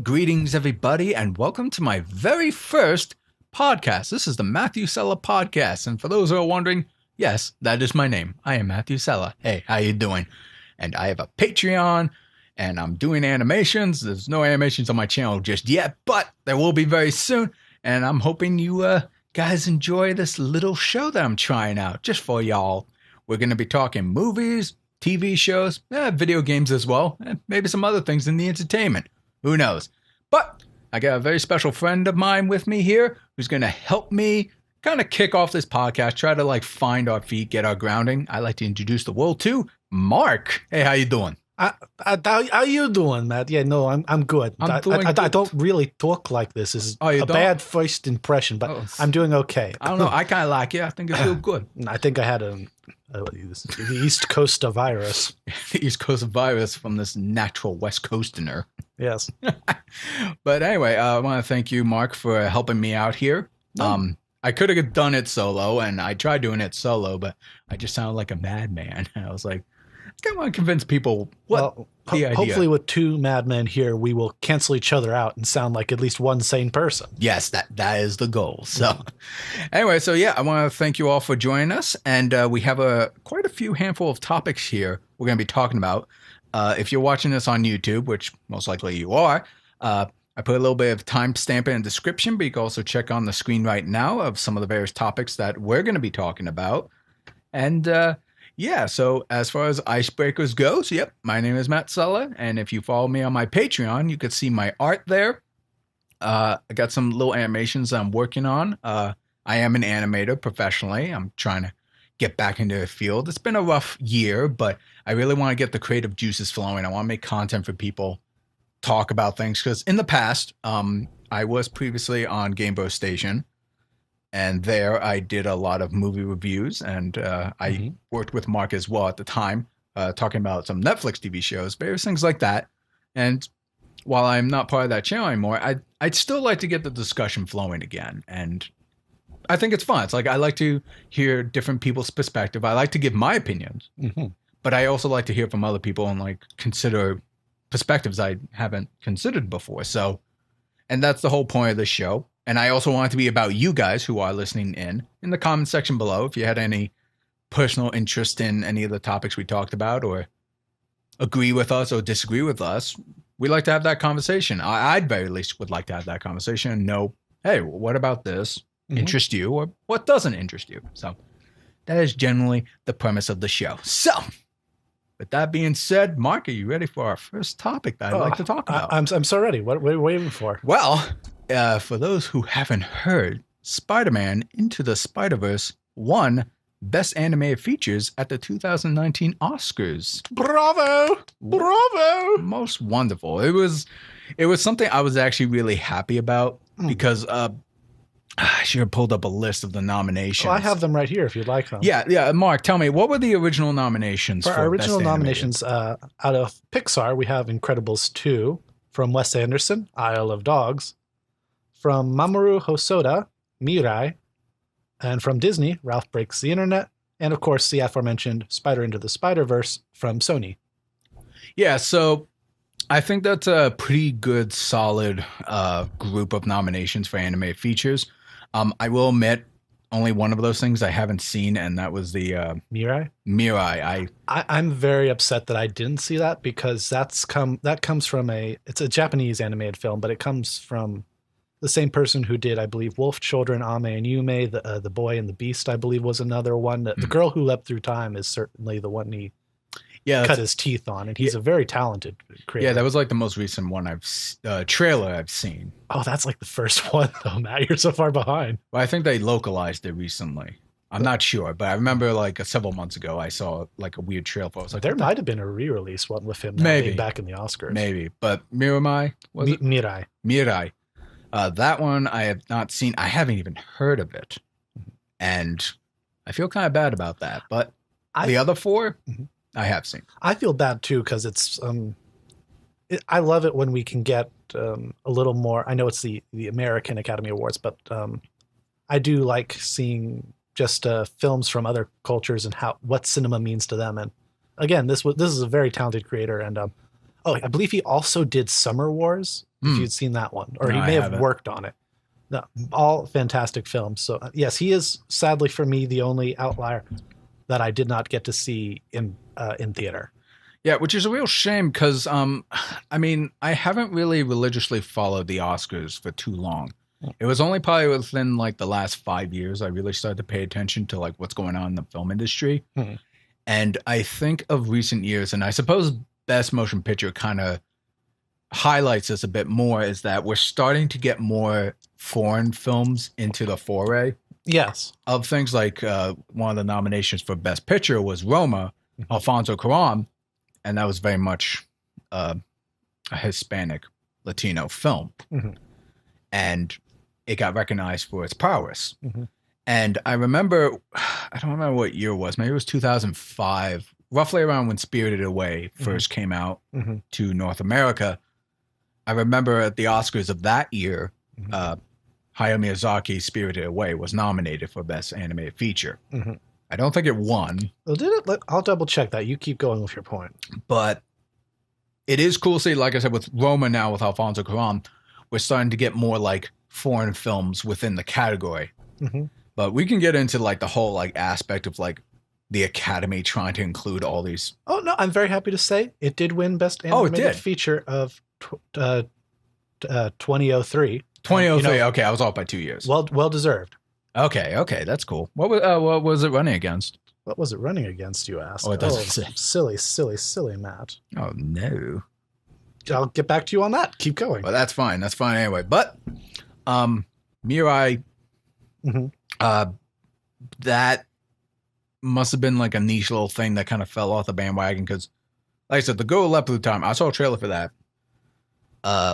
greetings everybody, and welcome to my very first podcast. This is the Matthew Sella podcast, and for those who are wondering, yes, that is my name. I am Matthew Sella. Hey, how you doing? And I have a Patreon, and I'm doing animations. There's no animations on my channel just yet, but there will be very soon, and I'm hoping you guys enjoy this little show that I'm trying out just for y'all. We're going to be talking movies, TV shows, video games as well, and maybe some other things in the entertainment. Who knows? But I got a very special friend of mine with me here who's going to help me kind of kick off this podcast, try to find our feet, get our grounding. I like to introduce the world to Marc. Hey, how you doing? How you doing, Matt? Yeah, no, I'm good. I don't really talk like this. It's bad first impression, but I'm doing okay. I don't know. I kind of like it. I think it feels good. I think I had the East Coast virus. The East Coast virus from this natural West Coasterner. Yes. But anyway, I want to thank you, Marc, for helping me out here. I could have done it solo, and I tried doing it solo, but I just sounded like a madman. And I was like, I kind of want to convince people the idea. Hopefully with two madmen here, we will cancel each other out and sound like at least one sane person. Yes, that is the goal. So anyway, I want to thank you all for joining us. And we have quite a few handful of topics here we're going to be talking about. If you're watching this on YouTube, which most likely you are, I put a little bit of timestamp in the description, but you can also check on the screen right now of some of the various topics that we're going to be talking about. And so as far as icebreakers goes, my name is Matt Sella, and if you follow me on my Patreon, you can see my art there. I got some little animations I'm working on. I am an animator professionally. I'm trying to get back into the field. It's been a rough year, but I really want to get the creative juices flowing. I want to make content for people, talk about things, because in the past, I was previously on Game Bro Station. And there I did a lot of movie reviews, and I worked with Marc as well at the time, talking about some Netflix TV shows, various things like that. And while I'm not part of that channel anymore, I'd still like to get the discussion flowing again. And I think it's fun. It's like I like to hear different people's perspective. I like to give my opinions, but I also like to hear from other people and consider perspectives I haven't considered before. So, and that's the whole point of this show. And I also want it to be about you guys who are listening in the comment section below. If you had any personal interest in any of the topics we talked about, or agree with us or disagree with us, we'd like to have that conversation. I'd very least would like to have that conversation and know, hey, what about this interest you, or what doesn't interest you? So that is generally the premise of the show. So with that being said, Marc, are you ready for our first topic that I'd like to talk about? I'm so ready. What are we waiting for? Well, for those who haven't heard, Spider-Man Into the Spider-Verse won Best Animated Features at the 2019 Oscars. Bravo! Bravo! Most wonderful. It was something I was actually really happy about because I should have pulled up a list of the nominations. Well, I have them right here if you'd like them. Yeah. Marc, tell me, what were the original nominations for our original Best nominations out of Pixar, we have Incredibles 2 from Wes Anderson, Isle of Dogs. From Mamoru Hosoda, Mirai, and from Disney, Ralph Breaks the Internet, and of course the aforementioned Spider Into the Spider-Verse from Sony. Yeah, so I think that's a pretty good, solid group of nominations for animated features. I will admit, only one of those things I haven't seen, and that was the Mirai. I'm very upset that I didn't see that, because that comes from it's a Japanese animated film, but it comes from the same person who did, I believe, Wolf Children, Ame and Yume, the Boy and the Beast, I believe, was another one. The Girl Who Leapt Through Time is certainly the one he cut his teeth on, and he's a very talented creator. Yeah, that was the most recent one trailer I've seen. Oh, that's the first one, though, Matt. You're so far behind. Well, I think they localized it recently. I'm not sure, but I remember several months ago I saw a weird trailer for it. There might have been a re-release one with him being back in the Oscars. Maybe, but Mirai? Mirai. That one I have not seen. I haven't even heard of it. And I feel kind of bad about that. But the other four, I have seen. I feel bad, too, because it's I love it when we can get a little more. I know it's the American Academy Awards, but I do like seeing just films from other cultures and what cinema means to them. And again, this is a very talented creator. And I believe he also did Summer Wars. if you'd seen that one, or No, he I may have haven't. worked on it. No, all fantastic films. So yes, he is sadly for me the only outlier that I did not get to see in theater. Yeah, which is a real shame because, I mean, I haven't really religiously followed the Oscars for too long. It was only probably within like the last 5 years I really started to pay attention to like what's going on in the film industry. And I think of recent years, and I suppose Best Motion Picture kind of highlights this a bit more, is that we're starting to get more foreign films into the foray. Yes. Of things like one of the nominations for Best Picture was Roma, Alfonso Cuarón, and that was very much a Hispanic Latino film. And it got recognized for its prowess. And I remember, I don't remember what year it was, maybe it was 2005, roughly around when Spirited Away first came out to North America. I remember at the Oscars of that year, Hayao Miyazaki's Spirited Away was nominated for Best Animated Feature. I don't think it won. Well, did it? I'll double check that. You keep going with your point. But it is cool to see, like I said, with Roma now, with Alfonso Cuarón, we're starting to get more like foreign films within the category. But we can get into like the whole like aspect of like the Academy trying to include all these. Oh, no, I'm very happy to say it did win Best Animated Feature of 2003. 2003. Okay, I was off by 2 years. Well deserved. Okay, that's cool. What was it running against? What was it running against, you ask? Oh, it doesn't say. Silly, Matt. Oh, no. I'll get back to you on that. Keep going. Well, that's fine. That's fine anyway. But Mirai, that must have been like a niche little thing that kind of fell off the bandwagon because, like I said, The Girl Who Leapt Through Time, I saw a trailer for that.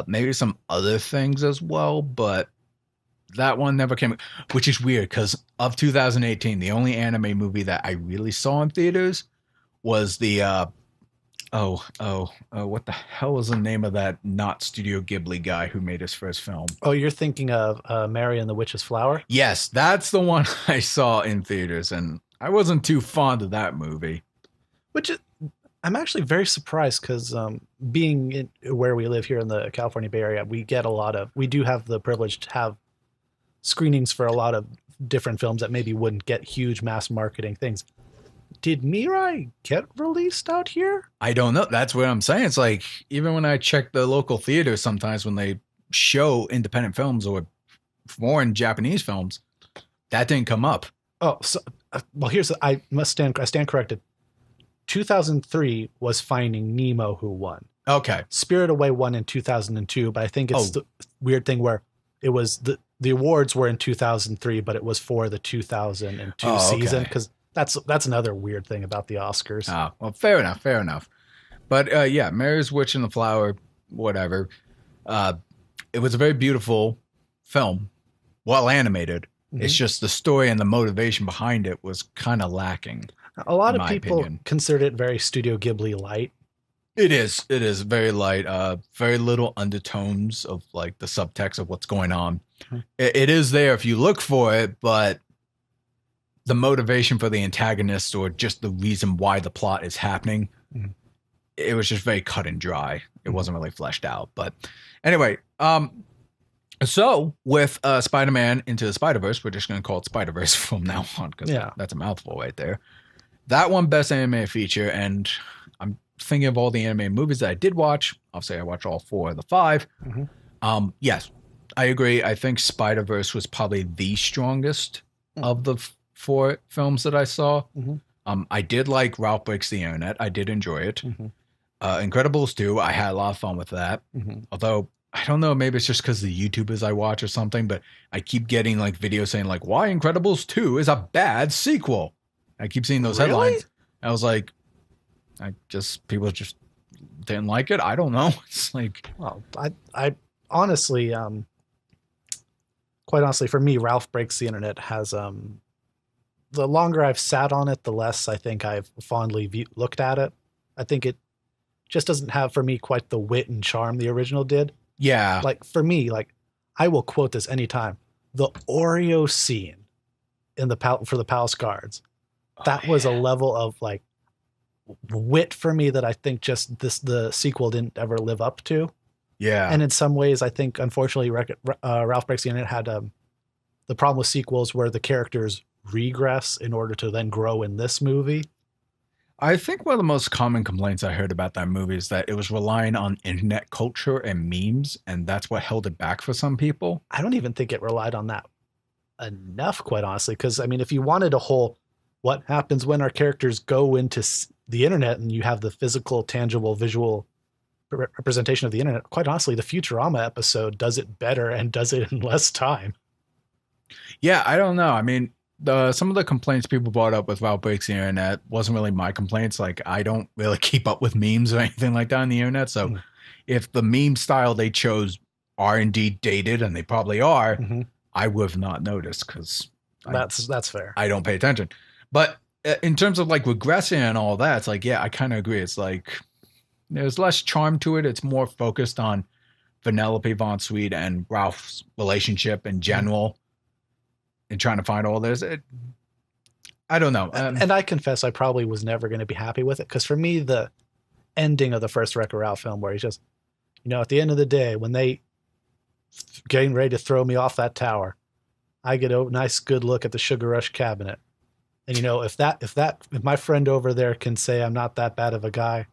Maybe some other things as well, but that one never came, which is weird because of 2018, the only anime movie that I really saw in theaters was the what the hell was the name of that not Studio Ghibli guy who made his first film? Oh, you're thinking of Mary and the Witch's Flower? Yes, that's the one I saw in theaters, and I wasn't too fond of that movie. I'm actually very surprised because being where we live here in the California Bay Area, we do have the privilege to have screenings for a lot of different films that maybe wouldn't get huge mass marketing things. Did Mirai get released out here? I don't know. That's what I'm saying. It's like, even when I check the local theaters sometimes when they show independent films or foreign Japanese films, that didn't come up. Oh, so, well, I stand corrected. 2003 was Finding Nemo who won. Okay. Spirit Away won in 2002, but I think it's the weird thing where it was the awards were in 2003, but it was for the 2002 season because that's another weird thing about the Oscars. Oh, well, fair enough. But yeah, Mary's Witch and the Flower, whatever. It was a very beautiful film, well animated. It's just the story and the motivation behind it was kind of lacking. A lot of people considered it very Studio Ghibli light. It is very light. Very little undertones of like the subtext of what's going on. It is there if you look for it, but the motivation for the antagonist or just the reason why the plot is happening, it was just very cut and dry. It wasn't really fleshed out. But anyway, so with Spider-Man Into the Spider-Verse, we're just going to call it Spider-Verse from now on because that's a mouthful right there. That one Best Animated Feature, and I'm thinking of all the anime movies that I did watch. Obviously, I watched all 4 of the 5. Yes, I agree. I think Spider-Verse was probably the strongest of the 4 films that I saw. I did like Ralph Breaks the Internet. I did enjoy it. Incredibles 2, I had a lot of fun with that. Although, I don't know, maybe it's just because the YouTubers I watch or something, but I keep getting like videos saying like, why Incredibles 2 is a bad sequel. I keep seeing those headlines. I was like, people just didn't like it. I don't know. It's like, well, I honestly, quite honestly, for me, Ralph Breaks the Internet has, the longer I've sat on it, the less I think I've fondly looked at it. I think it just doesn't have for me quite the wit and charm the original did. Yeah. Like for me, like I will quote this anytime. The Oreo scene in for the Palace Guards. That was a level of like wit for me that I think just the sequel didn't ever live up to. Yeah. And in some ways, I think, unfortunately, Ralph Breaks the Internet had the problem with sequels where the characters regress in order to then grow in this movie. I think one of the most common complaints I heard about that movie is that it was relying on internet culture and memes, and that's what held it back for some people. I don't even think it relied on that enough, quite honestly, because, I mean, if you wanted a whole what happens when our characters go into the internet and you have the physical, tangible, visual representation of the internet, quite honestly, the Futurama episode does it better and does it in less time. Yeah, I don't know. I mean, some of the complaints people brought up with Ralph Breaks the Internet wasn't really my complaints. Like, I don't really keep up with memes or anything like that on the internet. So if the meme style they chose are indeed dated, and they probably are, I would have not noticed because that's fair. I don't pay attention. But in terms of like regressing and all that, it's like, yeah, I kind of agree. It's like there's less charm to it. It's more focused on Vanellope Von Sweet and Ralph's relationship in general. And trying to find all this, I don't know. And I confess, I probably was never going to be happy with it, because for me, the ending of the first Wreck-It Ralph film, where he's just, at the end of the day, when they getting ready to throw me off that tower, I get a nice, good look at the Sugar Rush cabinet, and if my friend over there can say I'm not that bad of a guy,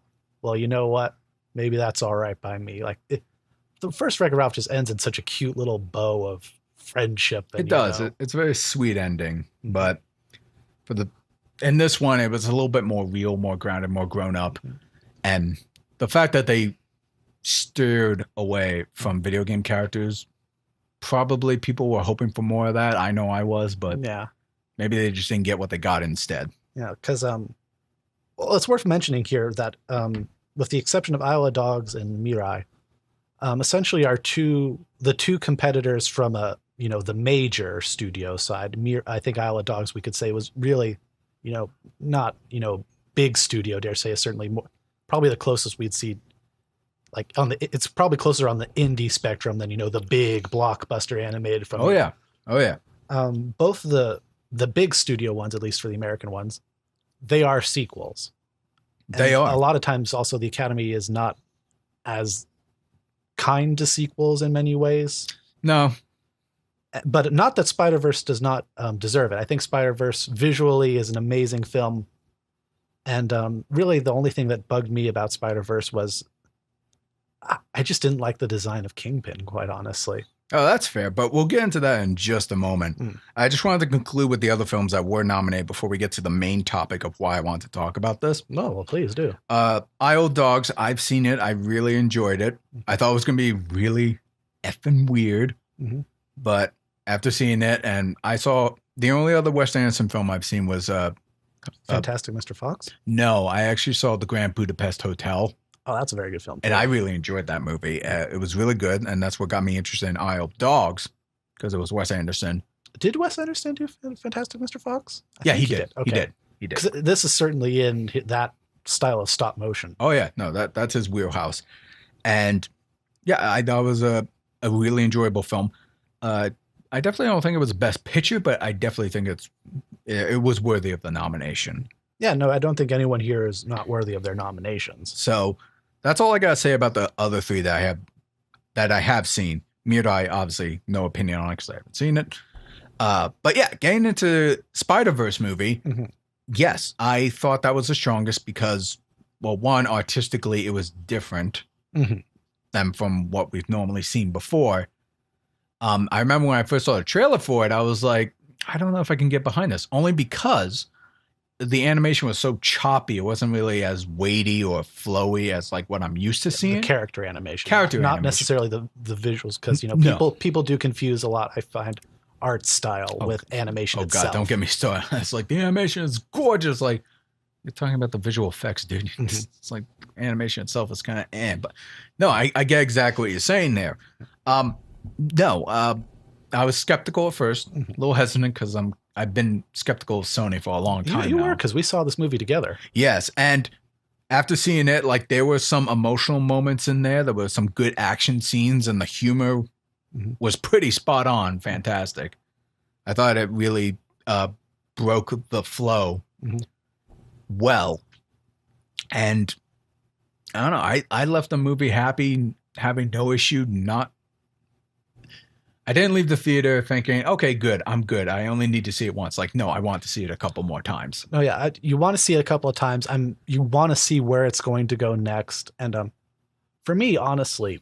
well, you know what? Maybe that's all right by me. Like the first Wreck-It Ralph just ends in such a cute little bow of friendship. It does. It's a very sweet ending, but in this one, it was a little bit more real, more grounded, more grown up. And the fact that they steered away from video game characters, probably people were hoping for more of that. I know I was, but maybe they just didn't get what they got instead. Yeah, because it's worth mentioning here that with the exception of Isle of Dogs and Mirai, essentially are the two competitors from the major studio side. I think Isle of Dogs, we could say, was really, not, big studio, dare say, is certainly probably the closest we'd see. Like it's probably closer on the indie spectrum than, the big blockbuster animated from. Oh yeah. Both the big studio ones, at least for the American ones, they are sequels. They are. A lot of times also the Academy is not as kind to sequels in many ways. No. But not that Spider-Verse does not deserve it. I think Spider-Verse visually is an amazing film. And really the only thing that bugged me about Spider-Verse was I just didn't like the design of Kingpin, quite honestly. Oh, that's fair. But we'll get into that in just a moment. I just wanted to conclude with the other films that were nominated before we get to the main topic of why I want to talk about this. No, well, please do. Isle of Dogs, I've seen it. I really enjoyed it. I thought it was going to be really effing weird. But after seeing it, and I saw the only other Wes Anderson film I've seen was Fantastic Mr. Fox? No, I actually saw The Grand Budapest Hotel. Oh, that's a very good film. And I really enjoyed that movie. It was really good, and that's what got me interested in Isle of Dogs, because it was Wes Anderson. Did Wes Anderson do Fantastic Mr. Fox? Yeah, he did. Okay. He did. This is certainly in that style of stop motion. Oh, yeah. No, that's his wheelhouse. And, yeah, I thought it was a really enjoyable film. I definitely don't think it was the best picture, but I definitely think it was worthy of the nomination. Yeah, no, I don't think anyone here is not worthy of their nominations. So that's all I got to say about the other three that I have seen. Mirai, obviously, no opinion on it because I haven't seen it. But yeah, getting into Spider-Verse movie, yes, I thought that was the strongest because, well, one, artistically, it was different than from what we've normally seen before. I remember when I first saw the trailer for it, I was like, I don't know if I can get behind this, only because the animation was so choppy. It wasn't really as weighty or flowy as like what I'm used to seeing. The character animation, not necessarily the visuals, because people do confuse a lot. I find art style with animation itself. Oh God, don't get me started. It's like the animation is gorgeous. Like you're talking about the visual effects, dude. It's like animation itself is kind of but no, I get exactly what you're saying there. I was skeptical at first, a little hesitant because I've been skeptical of Sony for a long time. You were, because we saw this movie together. Yes, and after seeing it, like there were some emotional moments in there. There were some good action scenes, and the humor was pretty spot on, fantastic. I thought it really broke the flow well, and I don't know. I left the movie happy having no issue not. I didn't leave the theater thinking, okay, good, I'm good. I only need to see it once. Like, no, I want to see it a couple more times. Oh yeah, you want to see it a couple of times. You want to see where it's going to go next. And for me, honestly,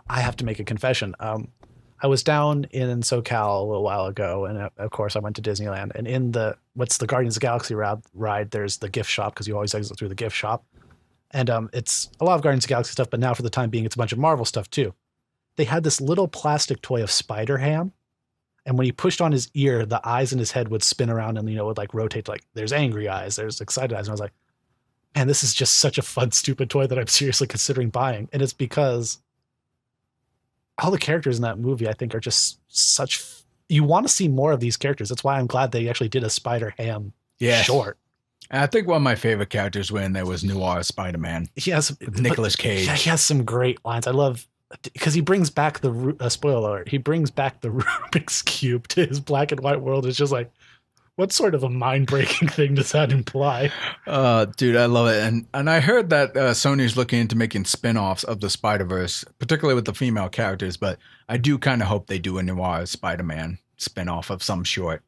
I have to make a confession. I was down in SoCal a little while ago, and of course I went to Disneyland. And in the Guardians of the Galaxy ride, there's the gift shop because you always exit through the gift shop. And it's a lot of Guardians of the Galaxy stuff, but now for the time being, it's a bunch of Marvel stuff too. They had this little plastic toy of Spider-Ham, and when he pushed on his ear, the eyes in his head would spin around and, would like rotate. Like there's angry eyes, there's excited eyes. And I was like, man, this is just such a fun, stupid toy that I'm seriously considering buying. And it's because all the characters in that movie, I think, are just you want to see more of these characters. That's why I'm glad they actually did a Spider-Ham short. And I think one of my favorite characters when there was Noir Spider-Man. With Nicolas Cage. He has some great lines. I love, because he brings back spoiler alert, he brings back the Rubik's Cube to his black and white world. It's just like, what sort of a mind-breaking thing does that imply? Dude, I love it. And I heard that Sony's looking into making spin-offs of the Spider-Verse, particularly with the female characters, but I do kind of hope they do a Noir Spider-Man spin-off of some short.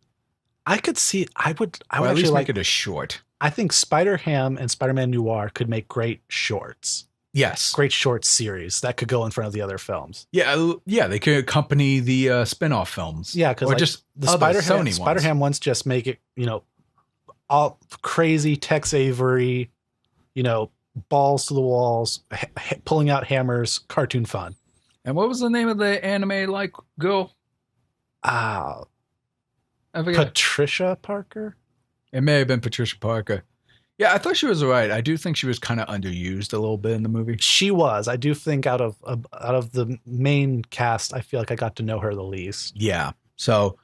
I could see, I would at least make it a short. I think Spider-Ham and Spider-Man Noir could make great shorts. Yes. Great short series that could go in front of the other films. Yeah, they could accompany the spin-off films. Yeah, because just the Spider-Ham ones just make it, all crazy Tex Avery, balls to the walls, pulling out hammers, cartoon fun. And what was the name of the anime girl? Patricia Parker? It may have been Patricia Parker. Yeah, I thought she was all right. I do think she was kind of underused a little bit in the movie. She was. I do think out of the main cast, I feel like I got to know her the least. Yeah. So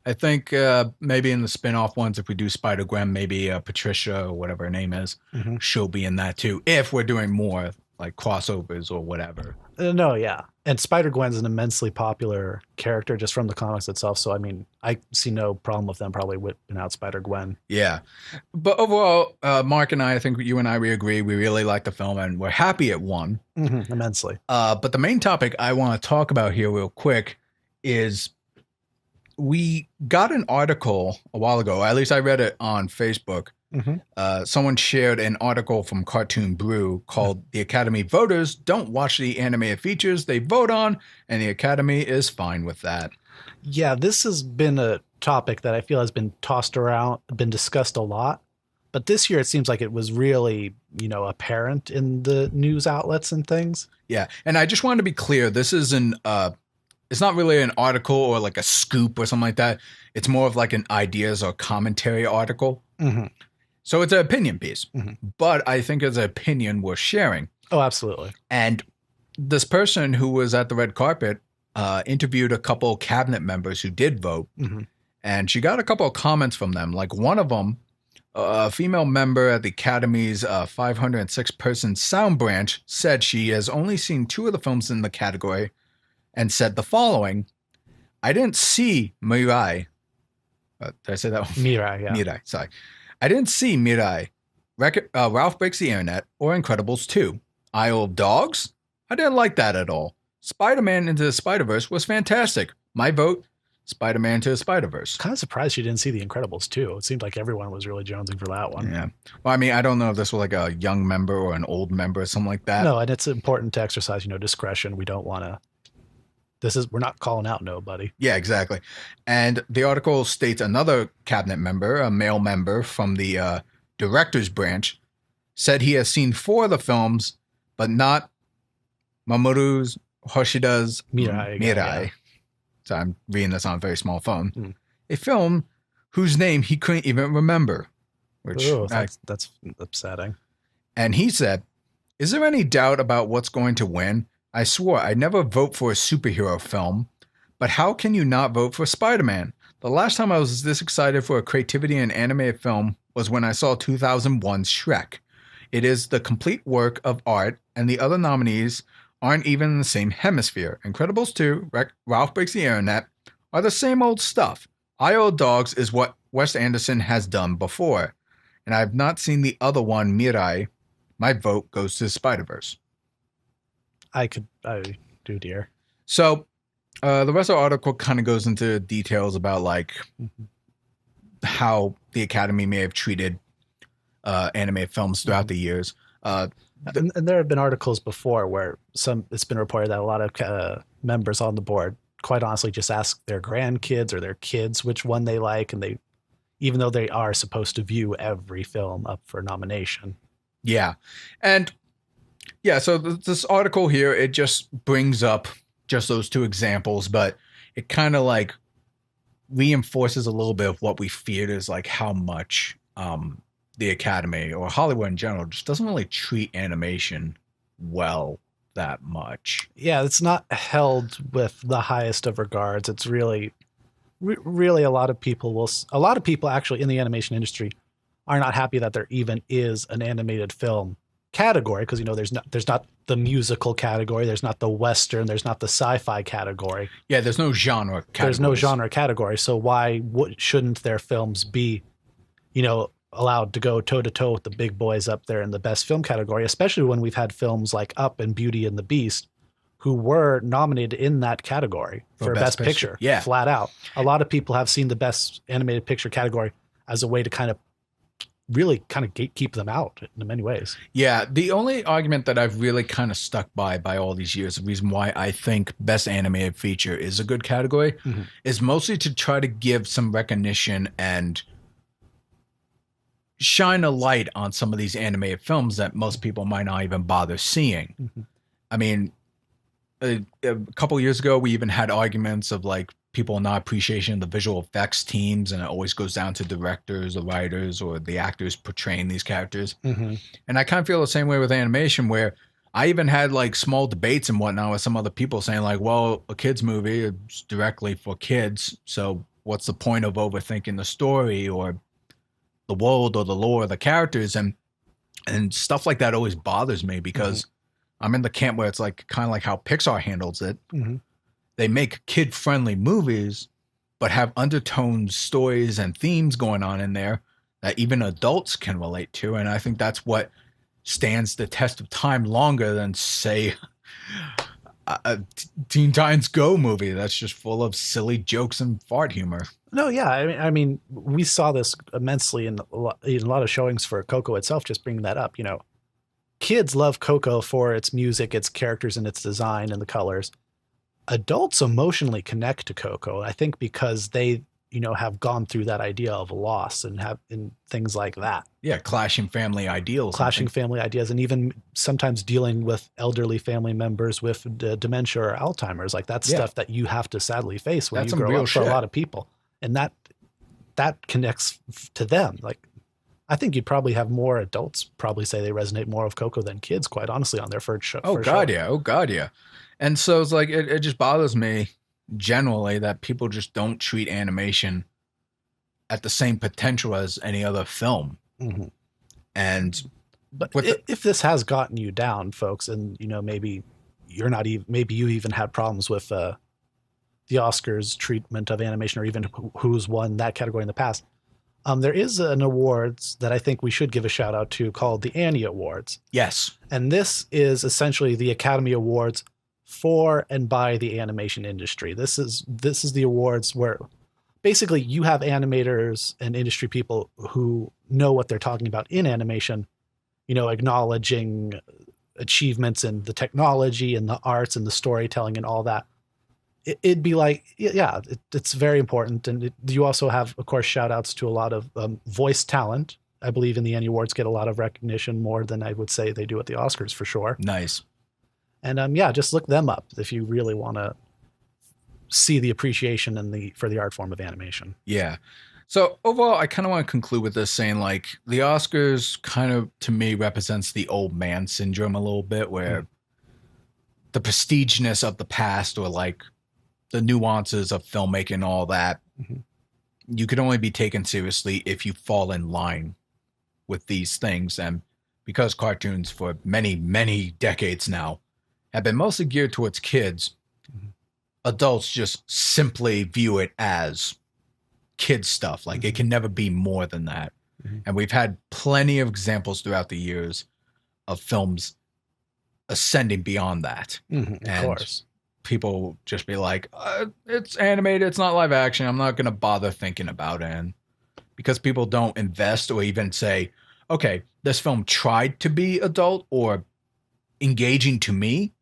I think maybe in the spin-off ones, if we do Spider-Gwen, maybe Patricia or whatever her name is, she'll be in that too. If we're doing more like crossovers or whatever. No, yeah. And Spider-Gwen's an immensely popular character just from the comics itself. So, I mean, I see no problem with them probably whipping out Spider-Gwen. Yeah. But overall, Mark and I think you and I, we agree. We really like the film and we're happy it won. Immensely. But the main topic I want to talk about here real quick is we got an article a while ago. At least I read it on Facebook. Someone shared an article from Cartoon Brew called "The Academy Voters Don't Watch the Animated Features They Vote On, and the Academy is fine with that." Yeah, this has been a topic that I feel has been tossed around, been discussed a lot. But this year it seems like it was really, apparent in the news outlets and things. Yeah, and I just wanted to be clear. This isn't it's not really an article or like a scoop or something like that. It's more of like an ideas or commentary article. So it's an opinion piece, but I think it's an opinion worth sharing. Oh, absolutely. And this person who was at the red carpet interviewed a couple cabinet members who did vote, and she got a couple of comments from them. Like one of them, a female member at the Academy's 506-person sound branch, said she has only seen 2 of the films in the category and said the following: "I didn't see Mirai." Did I say that one? Mirai, yeah. Mirai, sorry. "I didn't see Mirai, Ralph Breaks the Internet, or Incredibles 2. Isle of Dogs? I didn't like that at all. Spider-Man Into the Spider-Verse was fantastic. My vote, Spider-Man Into the Spider-Verse." Kind of surprised she didn't see The Incredibles 2. It seemed like everyone was really jonesing for that one. Yeah. Well, I mean, I don't know if this was like a young member or an old member or something like that. No, and it's important to exercise, discretion. We don't want to... we're not calling out nobody. Yeah, exactly. And the article states another cabinet member, a male member from the director's branch, said he has seen 4 of the films, but not Mamoru Hoshida's Mirai. Yeah. So I'm reading this on a very small phone. A film whose name he couldn't even remember. Which that's upsetting. And he said, "Is there any doubt about what's going to win? I swore I'd never vote for a superhero film, but how can you not vote for Spider-Man? The last time I was this excited for a creativity in an animated film was when I saw 2001's Shrek. It is the complete work of art, and the other nominees aren't even in the same hemisphere. Incredibles 2, Ralph Breaks the Internet are the same old stuff. Isle of Dogs is what Wes Anderson has done before, and I have not seen the other one, Mirai. My vote goes to Spider-Verse." I do, dear. So the rest of the article kind of goes into details about like how the Academy may have treated animated films throughout the years. And there have been articles before where it's been reported that a lot of members on the board quite honestly just ask their grandkids or their kids which one they like, and even though they are supposed to view every film up for nomination. Yeah. And yeah, so this article here, it just brings up just those two examples, but it kind of like reinforces a little bit of what we feared, is like how much the Academy or Hollywood in general just doesn't really treat animation well that much. Yeah, it's not held with the highest of regards. It's really a lot of people actually in the animation industry are not happy that there even is an animated film category, because there's not the musical category, there's not the Western, there's not the sci-fi category. Yeah, there's no genre category. There's no genre category. So why shouldn't their films be, allowed to go toe to toe with the big boys up there in the best film category, especially when we've had films like Up and Beauty and the Beast who were nominated in that category for best picture. Yeah. Flat out. A lot of people have seen the best animated picture category as a way to kind of gatekeep them out in many ways. Yeah. The only argument that I've really kind of stuck by all these years, the reason why I think best animated feature is a good category is mostly to try to give some recognition and shine a light on some of these animated films that most people might not even bother seeing. I mean, a couple of years ago, we even had arguments of like people not appreciation of the visual effects teams, and it always goes down to directors or writers or the actors portraying these characters. And I kind of feel the same way with animation, where I even had like small debates and whatnot with some other people saying like, well, a kid's movie is directly for kids, so what's the point of overthinking the story or the world or the lore of the characters? And stuff like that always bothers me, because I'm in the camp where it's like kind of like how Pixar handles it. They make kid-friendly movies, but have undertones, stories, and themes going on in there that even adults can relate to. And I think that's what stands the test of time longer than, say, a Teen Titans Go movie that's just full of silly jokes and fart humor. No, yeah. I mean, we saw this immensely in a lot of showings for Coco itself, just bringing that up. Kids love Coco for its music, its characters, and its design and the colors. Adults emotionally connect to Coco, I think, because they, have gone through that idea of loss and have in things like that. Yeah, clashing family ideals. Family ideas, and even sometimes dealing with elderly family members with dementia or Alzheimer's. Like that's stuff that you have to sadly face when you grow up for a lot of people. And that connects to them. Like, I think you'd probably have more adults probably say they resonate more with Coco than kids, quite honestly, on their first show. Oh, God, yeah. And so it's like, it just bothers me generally that people just don't treat animation at the same potential as any other film. But if this has gotten you down, folks, and, maybe you even had problems with the Oscars treatment of animation, or even who's won that category in the past. There is an awards that I think we should give a shout out to called the Annie Awards. Yes. And this is essentially the Academy Awards for and by the animation industry. This is the awards where basically you have animators and industry people who know what they're talking about in animation, acknowledging achievements in the technology and the arts and the storytelling and all that. It'd be like, it's very important. And you also have, of course, shout outs to a lot of voice talent. I believe in the Annie Awards get a lot of recognition, more than I would say they do at the Oscars, for sure. Nice. And just look them up if you really want to see the appreciation for the art form of animation. Yeah. So overall, I kind of want to conclude with this saying, like, the Oscars kind of, to me, represents the old man syndrome a little bit, where the prestiginess of the past, or like the nuances of filmmaking and all that, you could only be taken seriously if you fall in line with these things. And because cartoons for many, many decades now have been mostly geared towards kids, adults just simply view it as kids stuff. Like it can never be more than that. And we've had plenty of examples throughout the years of films ascending beyond that. Of course. People just be like, it's animated, it's not live action, I'm not going to bother thinking about it. And because people don't invest or even say, okay, this film tried to be adult or engaging to me.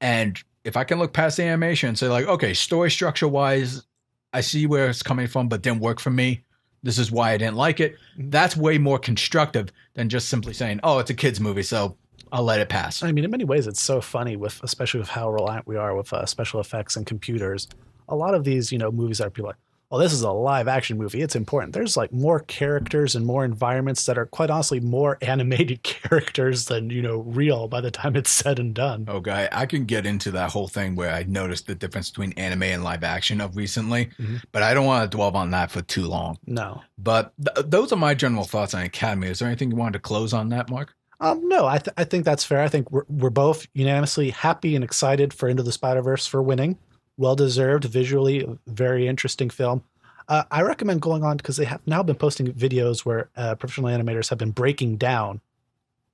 And if I can look past the animation and say like, okay, story structure wise, I see where it's coming from, but didn't work for me. This is why I didn't like it. That's way more constructive than just simply saying, oh, it's a kid's movie, so I'll let it pass. I mean, in many ways, it's so funny especially with how reliant we are with special effects and computers. A lot of these, movies that people are like, oh, this is a live action movie. It's important. There's like more characters and more environments that are quite honestly more animated characters than, real by the time it's said and done. Okay. I can get into that whole thing where I noticed the difference between anime and live action of recently, but I don't want to dwell on that for too long. No. But those are my general thoughts on Academy. Is there anything you wanted to close on that, Mark? No, I think that's fair. I think we're both unanimously happy and excited for Into the Spider-Verse for winning. Well-deserved, visually very interesting film. I recommend going on because they have now been posting videos where professional animators have been breaking down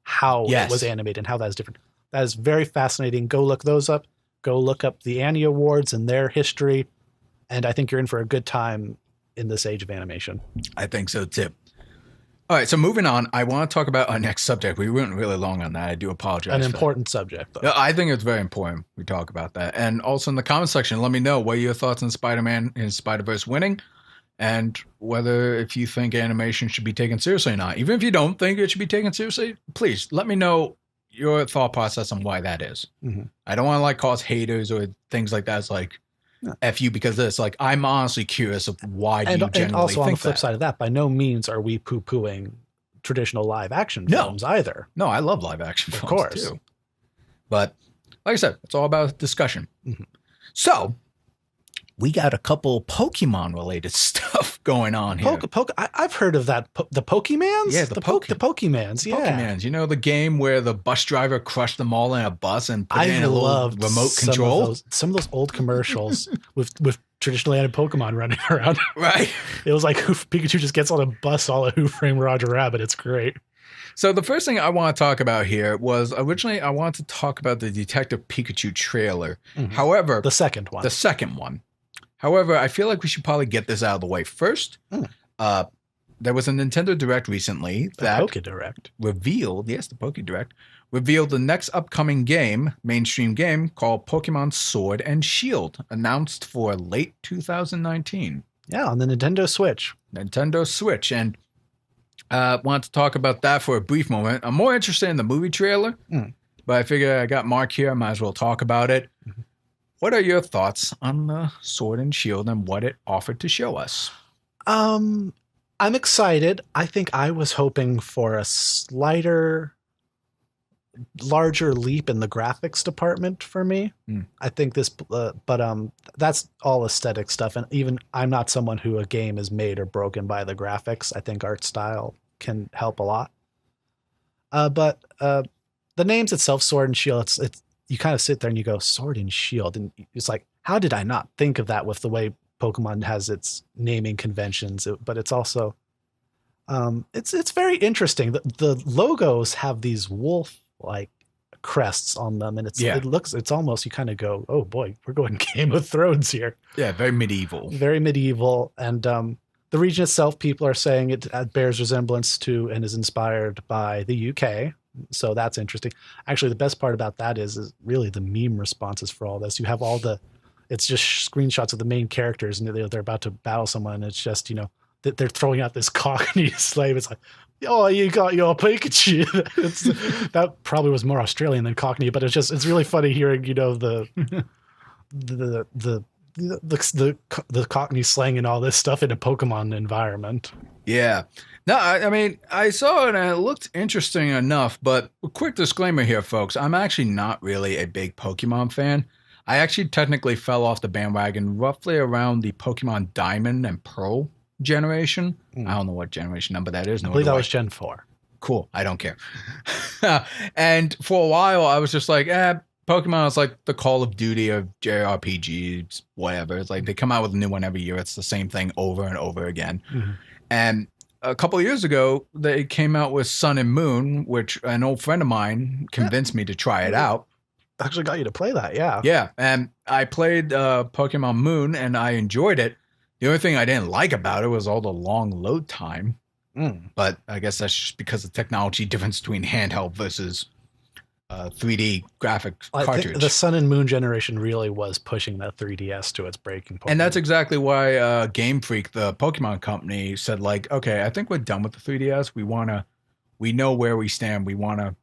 how it was animated and how that is different. That is very fascinating. Go look those up. Go look up the Annie Awards and their history. And I think you're in for a good time in this age of animation. I think so too. All right, so moving on, I want to talk about our next subject. We went really long on that. I do apologize. An important subject, though. I think it's very important we talk about that. And also in the comment section, let me know what are your thoughts on Spider-Man and Spider-Verse winning and whether if you think animation should be taken seriously or not. Even if you don't think it should be taken seriously, please let me know your thought process on why that is. I don't want to cause haters or things like that. It's like, F you because of this. Like, I'm honestly curious of why do you generally think that. And also on the flip side of that, by no means are we poo-pooing traditional live action films either. No, I love live action films too. But like I said, it's all about discussion. So we got a couple Pokemon related stuff going on here. I've heard of that. The Pokemans? Yeah, the Pokemans. Yeah. Pokemans. You know the game where the bus driver crushed them all in a bus and put it in a little remote control? Some of those old commercials with traditionally animated Pokemon running around. Right. It was like Pikachu just gets on a bus all at Who Framed Roger Rabbit. It's great. So the first thing I want to talk about here was originally I wanted to talk about the Detective Pikachu trailer. However, the second one. However, I feel like we should probably get this out of the way first. There was a Nintendo Direct recently that revealed the next upcoming mainstream game called Pokemon Sword and Shield, announced for late 2019. Yeah, on the Nintendo Switch. And want to talk about that for a brief moment. I'm more interested in the movie trailer, but I figure I got Mark here. I might as well talk about it. What are your thoughts on the Sword and Shield and what it offered to show us? I'm excited. I think I was hoping for a larger leap in the graphics department for me. I think this, but that's all aesthetic stuff. And even I'm not someone who a game is made or broken by the graphics. I think art style can help a lot. But the names itself, Sword and Shield, it's you kind of sit there and you go Sword and Shield, and it's like, how did I not think of that with the way Pokemon has its naming conventions? But it's also, it's very interesting. The logos have these wolf-like crests on them, and it's almost, you kind of go, oh boy, we're going Game of Thrones here. Yeah, very medieval. And the region itself, people are saying it bears resemblance to and is inspired by the UK. So that's interesting. Actually, the best part about that is really the meme responses for all this. You have it's just screenshots of the main characters, and they're about to battle someone. And it's just, they're throwing out this Cockney slave. It's like, oh, you got your Pikachu. That probably was more Australian than Cockney, but it's really funny hearing, the Cockney slang and all this stuff in a Pokemon environment. Yeah. No, I mean, I saw it and it looked interesting enough, but a quick disclaimer here, folks. I'm actually not really a big Pokemon fan. I actually technically fell off the bandwagon roughly around the Pokemon Diamond and Pearl generation. I don't know what generation number that is. I believe that was Gen 4. Cool. I don't care. And for a while, I was just like, Pokemon is like the Call of Duty of JRPGs, whatever. It's like they come out with a new one every year. It's the same thing over and over again. And a couple of years ago, they came out with Sun and Moon, which an old friend of mine convinced me to try it out. Actually got you to play that, yeah. Yeah, and I played Pokemon Moon, and I enjoyed it. The only thing I didn't like about it was all the long load time. But I guess that's just because of technology difference between handheld versus 3D graphic cartridge. I think the Sun and Moon generation really was pushing that 3DS to its breaking point. And that's exactly why Game Freak, the Pokemon company, said like, okay, I think we're done with the 3DS. We know where we stand. We want to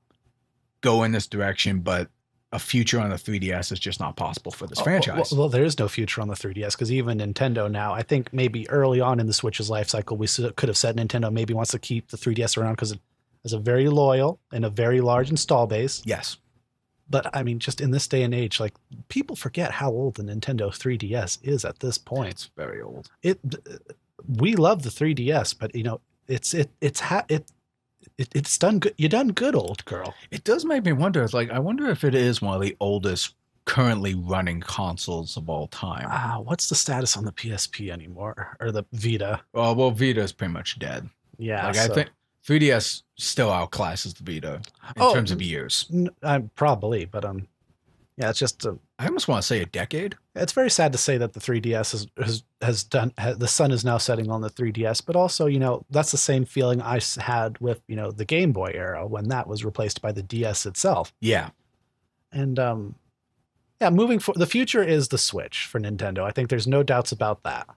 go in this direction, but a future on the 3DS is just not possible for this franchise. Well, there is no future on the 3DS because even Nintendo now, I think maybe early on in the Switch's life cycle, we could have said Nintendo maybe wants to keep the 3DS around because it has a very loyal and a very large install base. Yes. But I mean, just in this day and age, like people forget how old the Nintendo 3DS is at this point. It's very old. We love the 3DS, but you know, it's done good. You done good, old girl. It does make me wonder. It's like I wonder if it is one of the oldest currently running consoles of all time. What's the status on the PSP anymore or the Vita? Well, Vita is pretty much dead. Yeah, I think 3DS still outclasses the Vita in terms of years. Probably, but yeah, it's just I almost want to say a decade. It's very sad to say that the 3DS the sun is now setting on the 3DS, but also, you know, that's the same feeling I had with, you know, the Game Boy era when that was replaced by the DS itself. Yeah. And moving forward, the future is the Switch for Nintendo. I think there's no doubts about that.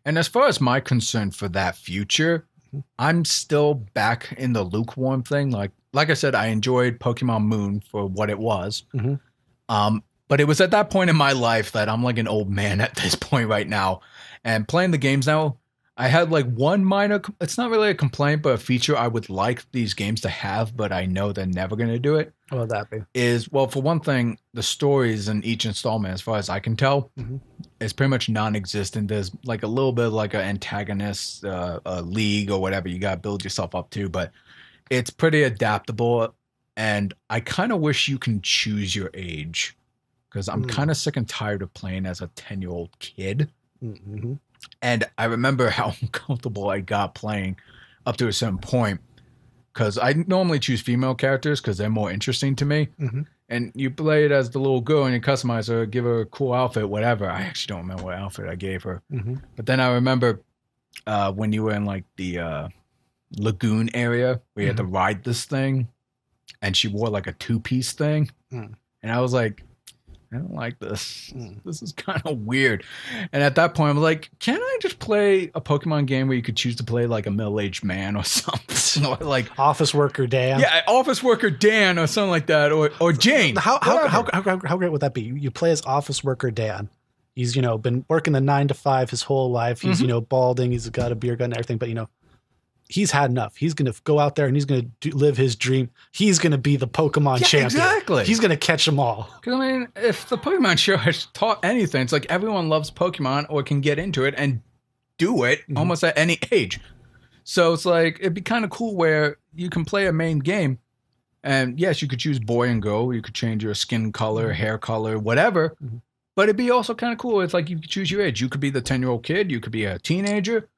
And as far as my concern for that future, I'm still back in the lukewarm thing. Like I said, I enjoyed Pokemon Moon for what it was. But it was at that point in my life that I'm like an old man at this point right now. And playing the games now, I had like one minor, it's not really a complaint, but a feature I would like these games to have, but I know they're never going to do it. What would that be? Is, well, for one thing, the stories in each installment, as far as I can tell, is pretty much non-existent. There's like a little bit of like an antagonist, a league or whatever you got to build yourself up to, but it's pretty adaptable. And I kind of wish you can choose your age. Because I'm kind of sick and tired of playing as a 10-year-old kid. And I remember how uncomfortable I got playing up to a certain point. Because I normally choose female characters because they're more interesting to me. And you play it as the little girl and you customize her, give her a cool outfit, whatever. I actually don't remember what outfit I gave her. But then I remember when you were in like the lagoon area where you had to ride this thing. And she wore like a two-piece thing. And I was like, I don't like this. This is kind of weird. And at that point, I'm like, can I just play a Pokemon game where you could choose to play like a middle-aged man or something? Or like Office Worker Dan. Yeah, Office Worker Dan or something like that. Or Jane. How great would that be? You play as Office Worker Dan. He's, you know, been working the 9 to 5 his whole life. He's, you know, balding. He's got a beer gun and everything. But, you know, he's had enough. He's going to go out there and he's going to live his dream. He's going to be the Pokemon champion. Exactly. He's going to catch them all. Because, I mean, if the Pokemon show has taught anything, it's like everyone loves Pokemon or can get into it and do it almost at any age. So it's like, it'd be kind of cool where you can play a main game. And yes, you could choose boy and girl. You could change your skin color, hair color, whatever. But it'd be also kind of cool. It's like you could choose your age. You could be the 10-year-old kid. You could be a teenager.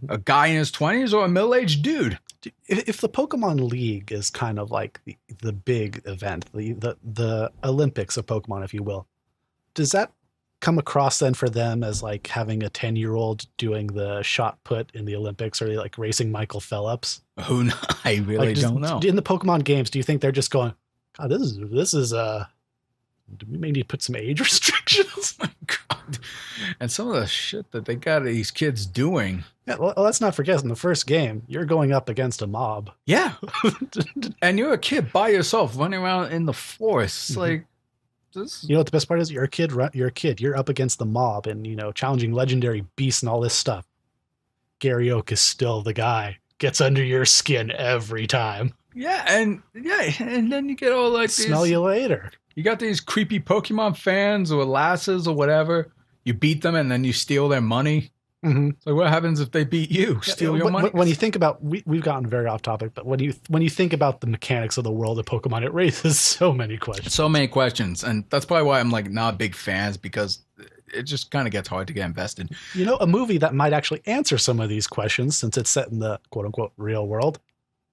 A guy in his 20s or a middle-aged dude. If the Pokemon League is kind of like the big event, the Olympics of Pokemon, if you will, does that come across then for them as like having a 10-year-old doing the shot put in the Olympics, or like racing Michael Phelps? I really don't know. In the Pokemon games, do you think they're just going, God, this is do we may need to put some age restrictions? Oh my God. And some of the shit that they got these kids doing. Yeah, well, let's not forget, in the first game, you're going up against a mob. Yeah. And you're a kid by yourself running around in the forest. It's like, this. You know what the best part is? You're a kid. You're up against the mob and, you know, challenging legendary beasts and all this stuff. Gary Oak is still the guy. Gets under your skin every time. Yeah, and then you get all like smell you later. You got these creepy Pokemon fans or lasses or whatever. You beat them and then you steal their money. So what happens if they beat you? Steal your money? When you think about, we've gotten very off topic, but when you think about the mechanics of the world of Pokemon, it raises so many questions. So many questions, and that's probably why I'm like not big fans, because it just kind of gets hard to get invested. You know, a movie that might actually answer some of these questions since it's set in the quote unquote real world.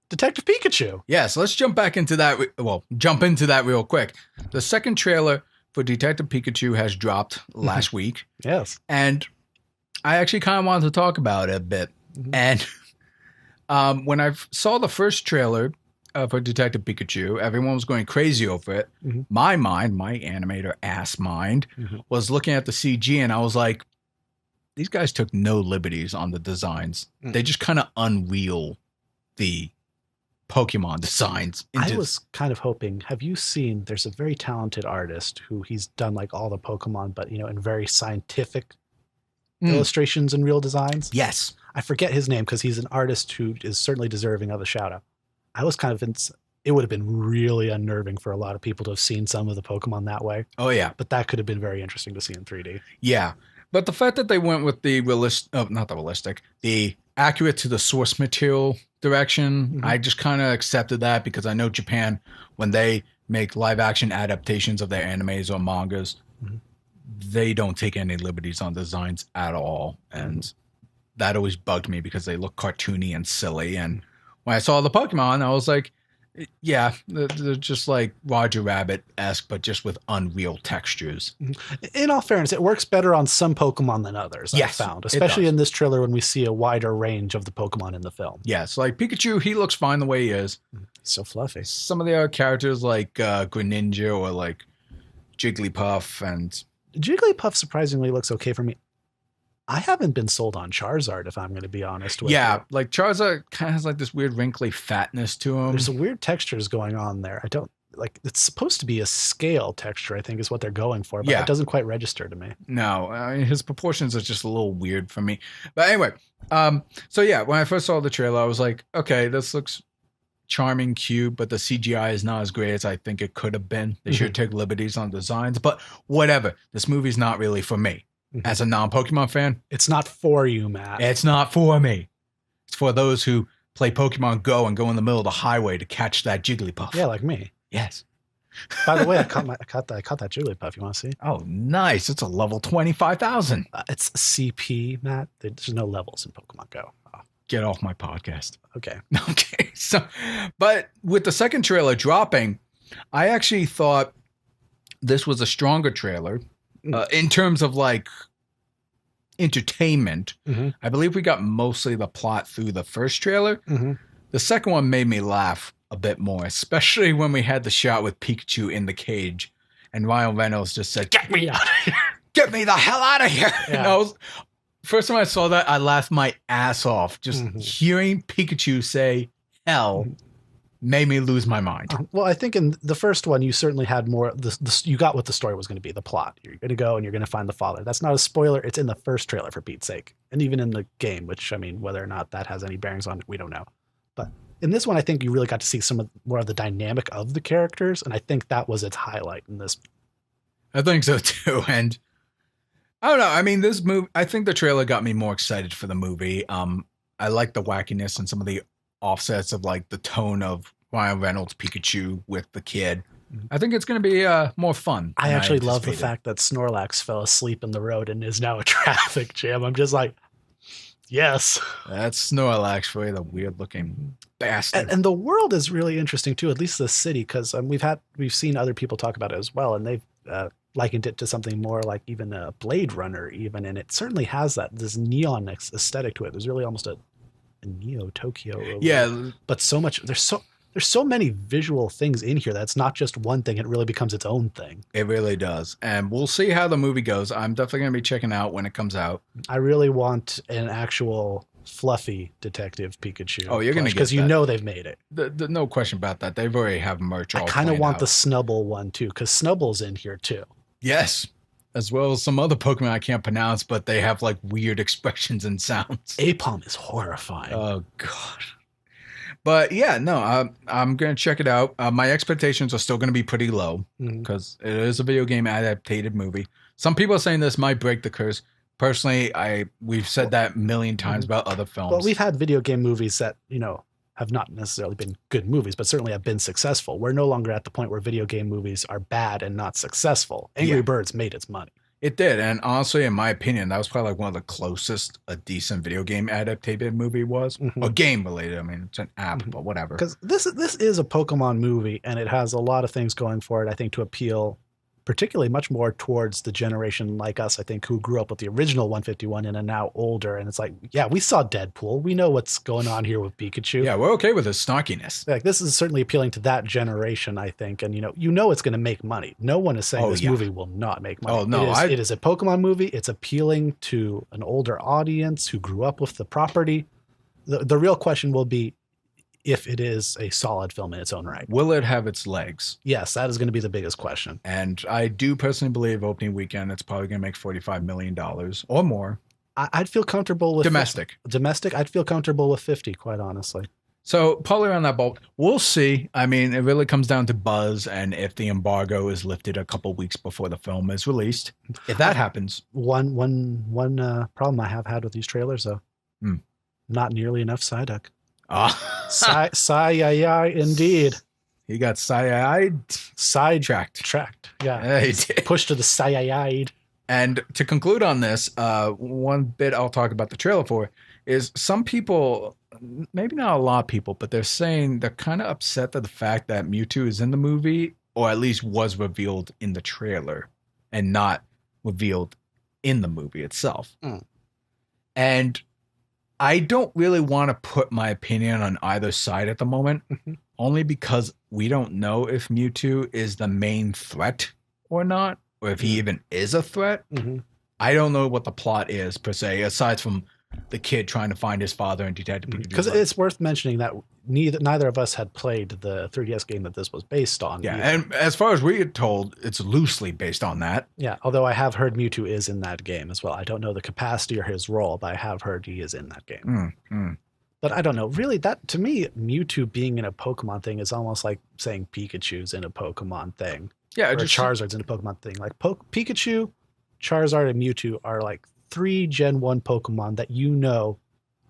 Detective Pikachu. Yeah, so let's jump back into that. Well, jump into that real quick. The second trailer for Detective Pikachu has dropped last week. Yes. And I actually kind of wanted to talk about it a bit. And when I saw the first trailer for Detective Pikachu, everyone was going crazy over it. My mind, my animator ass mind, was looking at the CG and I was like, these guys took no liberties on the designs. They just kind of unreal the Pokemon designs. I was kind of hoping, have you seen, there's a very talented artist who he's done like all the Pokemon, but, you know, in very scientific illustrations and real designs. Yes. I forget his name because he's an artist who is certainly deserving of a shout out. I was kind of, it would have been really unnerving for a lot of people to have seen some of the Pokemon that way. Oh, yeah. But that could have been very interesting to see in 3D. Yeah. But the fact that they went with the the accurate to the source material direction, I just kind of accepted that because I know Japan, when they make live action adaptations of their animes or mangas, they don't take any liberties on designs at all. And that always bugged me because they look cartoony and silly. And when I saw the Pokemon, I was like, yeah, they're just like Roger Rabbit-esque, but just with unreal textures. In all fairness, it works better on some Pokemon than others, yes, I've found. Especially in this trailer when we see a wider range of the Pokemon in the film. Yeah, so like Pikachu, he looks fine the way he is. So fluffy. Some of the other characters like Greninja or like Jigglypuff and... Jigglypuff surprisingly looks okay for me. I haven't been sold on Charizard, if I'm going to be honest with you. Like Charizard kind of has like this weird wrinkly fatness to him. There's a weird textures going on there. I don't like, it's supposed to be a scale texture, I think is what they're going for, but it doesn't quite register to me. No, I mean, his proportions are just a little weird for me. But anyway, so yeah, when I first saw the trailer, I was like, okay, this looks charming, cute, but the CGI is not as great as I think it could have been. They should take liberties on designs, but whatever. This movie's not really for me. As a non-Pokemon fan, it's not for you, Matt. It's not for me. It's for those who play Pokemon Go and go in the middle of the highway to catch that Jigglypuff. Yeah, like me. Yes. By the way, I caught that Jigglypuff. You want to see? Oh, nice! It's a level 25,000. It's CP, Matt. There's no levels in Pokemon Go. Oh. Get off my podcast. Okay. Okay. So, but with the second trailer dropping, I actually thought this was a stronger trailer. In terms of like entertainment, I believe we got mostly the plot through the first trailer. The second one made me laugh a bit more, especially when we had the shot with Pikachu in the cage and Ryan Reynolds just said, "Get me out of here. Get me the hell out of here." Yeah. And first time I saw that, I laughed my ass off. Just hearing Pikachu say hell made me lose my mind. Well, I think in the first one, you certainly had more, you got what the story was going to be, the plot. You're going to go and you're going to find the father. That's not a spoiler. It's in the first trailer, for Pete's sake. And even in the game, which, I mean, whether or not that has any bearings on it, we don't know. But in this one, I think you really got to see more of the dynamic of the characters. And I think that was its highlight in this. I think so too. And I don't know. I mean, this movie, I think the trailer got me more excited for the movie. I like the wackiness and some of the offsets of like the tone of Ryan Reynolds Pikachu with the kid. I think it's going to be more fun. I actually love the fact that Snorlax fell asleep in the road and is now a traffic jam. I'm just like, yes. That's Snorlax for you, the weird looking bastard. And the world is really interesting too, at least the city, because we've seen other people talk about it as well, and they've likened it to something more like even a Blade Runner even, and it certainly has this neon aesthetic to it. There's really almost a Neo Tokyo. Yeah. But so much, there's so many visual things in here that's not just one thing. It really becomes its own thing. It really does. And we'll see how the movie goes. I'm definitely going to be checking out when it comes out. I really want an actual fluffy Detective Pikachu. Oh, you're going to get because you know they've made it. No question about that. They've already have merch all I kind of want out. the Snubble one too, because Snubble's in here too. Yes. As well as some other Pokemon I can't pronounce, but they have like weird expressions and sounds. Apom is horrifying. Oh, God. But yeah, no, I'm going to check it out. My expectations are still going to be pretty low because it is a video game adapted movie. Some people are saying this might break the curse. Personally, we've said that a million times about other films. Well, we've had video game movies that, have not necessarily been good movies, but certainly have been successful. We're no longer at the point where video game movies are bad and not successful. Angry Birds made its money. It did, and honestly, in my opinion, that was probably like one of the closest a decent video game adapted movie was. Or game related. I mean, it's an app, but whatever. Because this is a Pokemon movie, and it has a lot of things going for it, I think, to appeal particularly much more towards the generation like us, I think, who grew up with the original 151 and are now older. And it's like, yeah, we saw Deadpool. We know what's going on here with Pikachu. Yeah, we're okay with his snarkiness. Like, this is certainly appealing to that generation, I think. And, you know it's going to make money. No one is saying this movie will not make money. Oh, no. It is a Pokemon movie. It's appealing to an older audience who grew up with the property. The real question will be if it is a solid film in its own right. Will it have its legs? Yes, that is going to be the biggest question. And I do personally believe opening weekend, it's probably going to make $45 million or more. I'd feel comfortable with domestic. I'd feel comfortable with 50, quite honestly. So probably around that bulk. We'll see. I mean, it really comes down to buzz and if the embargo is lifted a couple weeks before the film is released. If that happens. One problem I have had with these trailers, though. Not nearly enough Psyduck. Psy indeed. He got sidetracked. Yeah, he did. Pushed to the side. And to conclude on this, one bit I'll talk about the trailer for is some people, maybe not a lot of people, but they're saying they're kind of upset at the fact that Mewtwo is in the movie, or at least was revealed in the trailer and not revealed in the movie itself. And I don't really want to put my opinion on either side at the moment, only because we don't know if Mewtwo is the main threat or not, or if he even is a threat. I don't know what the plot is, per se, aside from the kid trying to find his father and Detective Pikachu. Because it's worth mentioning that neither of us had played the 3DS game that this was based on. Yeah, and as far as we get told, it's loosely based on that. Yeah, although I have heard Mewtwo is in that game as well. I don't know the capacity or his role, but I have heard he is in that game. But I don't know. Really, that to me, Mewtwo being in a Pokemon thing is almost like saying Pikachu's in a Pokemon thing. Yeah, or Charizard's in a Pokemon thing. Like Pikachu, Charizard, and Mewtwo are like 3 Gen 1 Pokemon that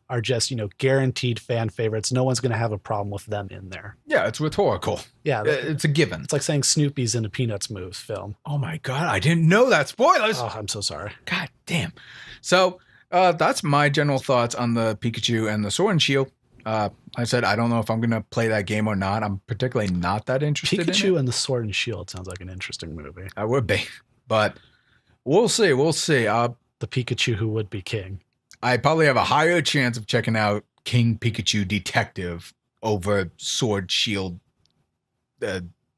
are just, guaranteed fan favorites. No one's going to have a problem with them in there. Yeah, it's rhetorical. Yeah. It's a given. It's like saying Snoopy's in a Peanuts Moves film. Oh my God, I didn't know that. Spoilers! Oh, I'm so sorry. God damn. So that's my general thoughts on the Pikachu and the Sword and Shield. I said I don't know if I'm going to play that game or not. I'm particularly not that interested in it. Pikachu and the Sword and Shield sounds like an interesting movie. I would be. But we'll see. We'll see. The Pikachu who would be king. I probably have a higher chance of checking out King Pikachu Detective over Sword Shield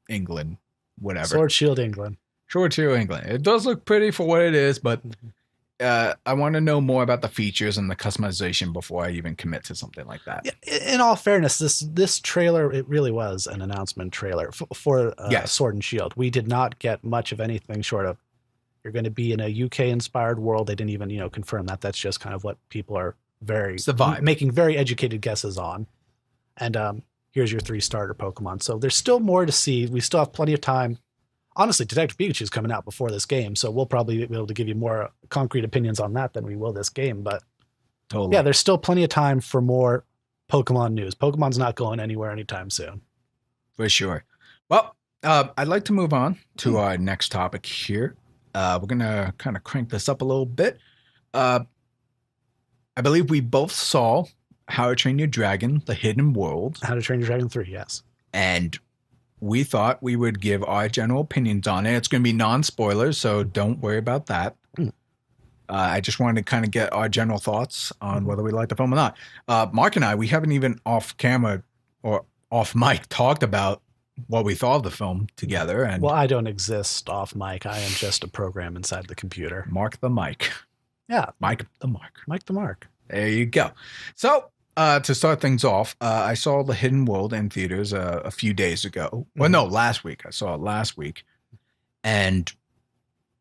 England, whatever. Sword Shield England. Sword Shield England. It does look pretty for what it is, but I want to know more about the features and the customization before I even commit to something like that. In all fairness, this trailer, it really was an announcement trailer for Sword and Shield. We did not get much of anything short of you're going to be in a UK-inspired world. They didn't even, confirm that. That's just kind of what people are making very educated guesses on. And here's your 3 starter Pokemon. So there's still more to see. We still have plenty of time. Honestly, Detective Pikachu is coming out before this game, so we'll probably be able to give you more concrete opinions on that than we will this game. But yeah, there's still plenty of time for more Pokemon news. Pokemon's not going anywhere anytime soon. For sure. Well, I'd like to move on to our next topic here. We're going to kind of crank this up a little bit. I believe we both saw How to Train Your Dragon, The Hidden World. How to Train Your Dragon 3, yes. And we thought we would give our general opinions on it. It's going to be non-spoilers, so don't worry about that. I just wanted to kind of get our general thoughts on whether we like the film or not. Mark and I, we haven't even off camera or off mic talked about what we thought of the film together. And well, I don't exist off mic. I am just a program inside the computer. Mark the mic. Yeah. Mike the Mark. Mike the Mark. There you go. So to start things off, I saw The Hidden World in theaters a few days ago. Well, no, last week. I saw it last week. And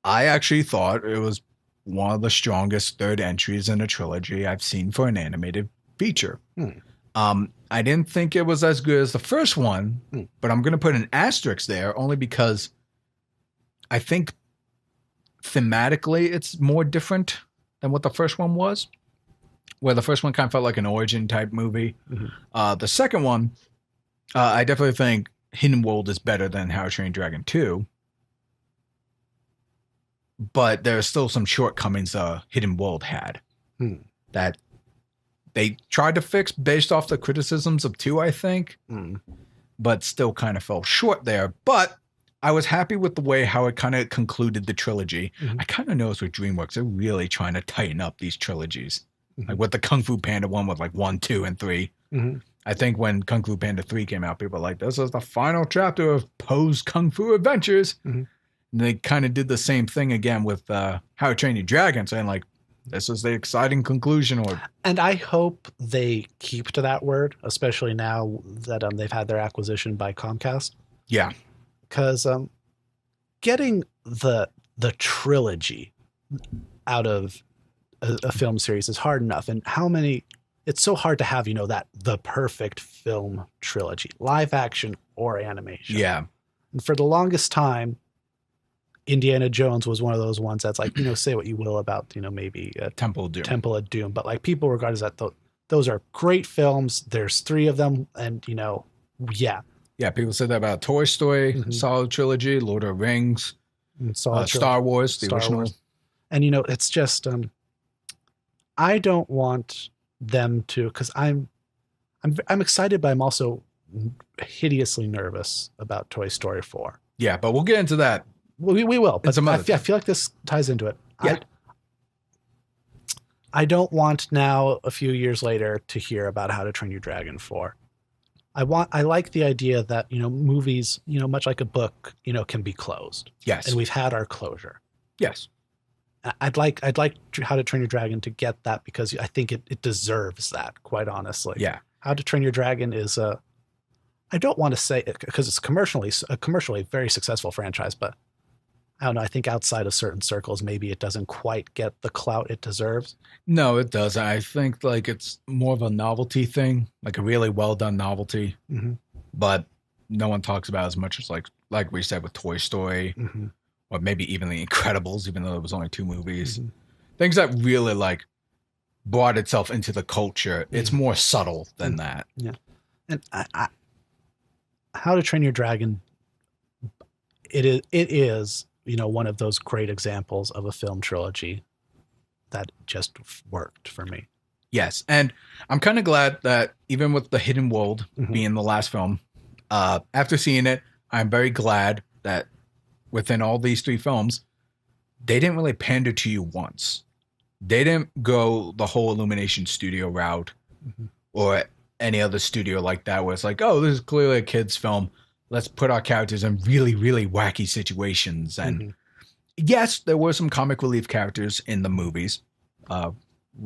I actually thought it was one of the strongest third entries in a trilogy I've seen for an animated feature. I didn't think it was as good as the first one, but I'm going to put an asterisk there only because I think thematically it's more different than what the first one was, where the first one kind of felt like an origin type movie. The second one, I definitely think Hidden World is better than How to Train Your Dragon 2. but there are still some shortcomings Hidden World had that they tried to fix based off the criticisms of 2, I think, but still kind of fell short there. But I was happy with the way how it kind of concluded the trilogy. I kind of noticed with DreamWorks, they're really trying to tighten up these trilogies. Like with the Kung Fu Panda one with like 1, 2, and 3. I think when Kung Fu Panda 3 came out, people were like, this is the final chapter of Poe's Kung Fu Adventures. And they kind of did the same thing again with How to Train Your Dragon, saying like, this is the exciting conclusion. And I hope they keep to that word, especially now that they've had their acquisition by Comcast. Yeah. Because getting the trilogy out of a film series is hard enough. And it's so hard to have, the perfect film trilogy, live action or animation. Yeah. And for the longest time, Indiana Jones was one of those ones that's like, say what you will about, maybe Temple of Doom. But like people regard as that those are great films. There's 3 of them. And, yeah. Yeah, people said that about Toy Story, solid trilogy, Lord of the Rings, Star Wars, the original. Wars. And, it's just, I don't want them to, because I'm excited, but I'm also hideously nervous about Toy Story 4. Yeah, but we'll get into that. We will, but I feel like this ties into it. Yeah. I don't want now, a few years later, to hear about How to Train Your Dragon 4. I like the idea that, movies, much like a book, can be closed. Yes. And we've had our closure. Yes. I'd like How to Train Your Dragon to get that, because I think it deserves that, quite honestly. Yeah. How to Train Your Dragon is I don't want to say it because it's a commercially very successful franchise, but I don't know. I think outside of certain circles, maybe it doesn't quite get the clout it deserves. No, it doesn't. I think like it's more of a novelty thing, like a really well done novelty, but no one talks about as much as like we said with Toy Story, or maybe even The Incredibles, even though it was only 2 movies. Things that really like brought itself into the culture. It's more subtle than that. Yeah, and I How to Train Your Dragon. It is. One of those great examples of a film trilogy that just worked for me. Yes. And I'm kind of glad that even with the Hidden World being the last film, after seeing it, I'm very glad that within all these 3 films, they didn't really pander to you once. They didn't go the whole Illumination studio route or any other studio like that where it's like, oh, this is clearly a kid's film. Let's put our characters in really, really wacky situations. And yes, there were some comic relief characters in the movies.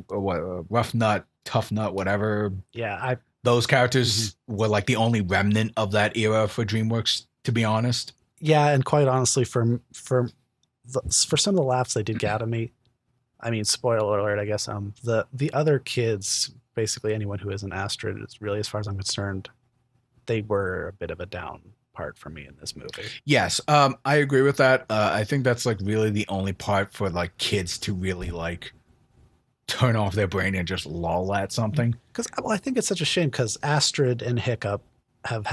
Rough Nut, Tough Nut, whatever. Yeah. Those characters were like the only remnant of that era for DreamWorks, to be honest. Yeah. And quite honestly, for some of the laughs they did get out of me, I mean, spoiler alert, I guess, the other kids, basically anyone who isn't Astrid, is really, as far as I'm concerned, they were a bit of a down part for me in this movie. Yes, I agree with that. I think that's like really the only part for like kids to really like turn off their brain and just loll at something. Because I think it's such a shame because Astrid and Hiccup have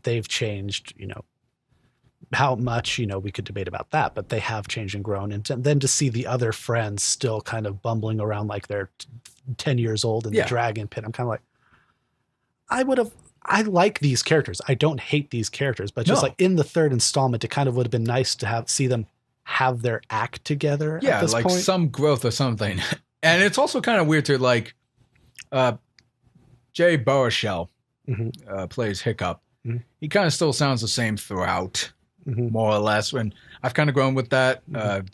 they've changed, how much, we could debate about that, but they have changed and grown. And then to see the other friends still kind of bumbling around like they're 10 years old in the dragon pit, I'm kind of like, I like these characters. I don't hate these characters, but just like in the 3rd installment, it kind of would have been nice to see them have their act together. Yeah, at this like point. some growth or something. And it's also kind of weird to like, Jay Baruchel plays Hiccup. He kind of still sounds the same throughout, more or less. When I've kind of grown with that.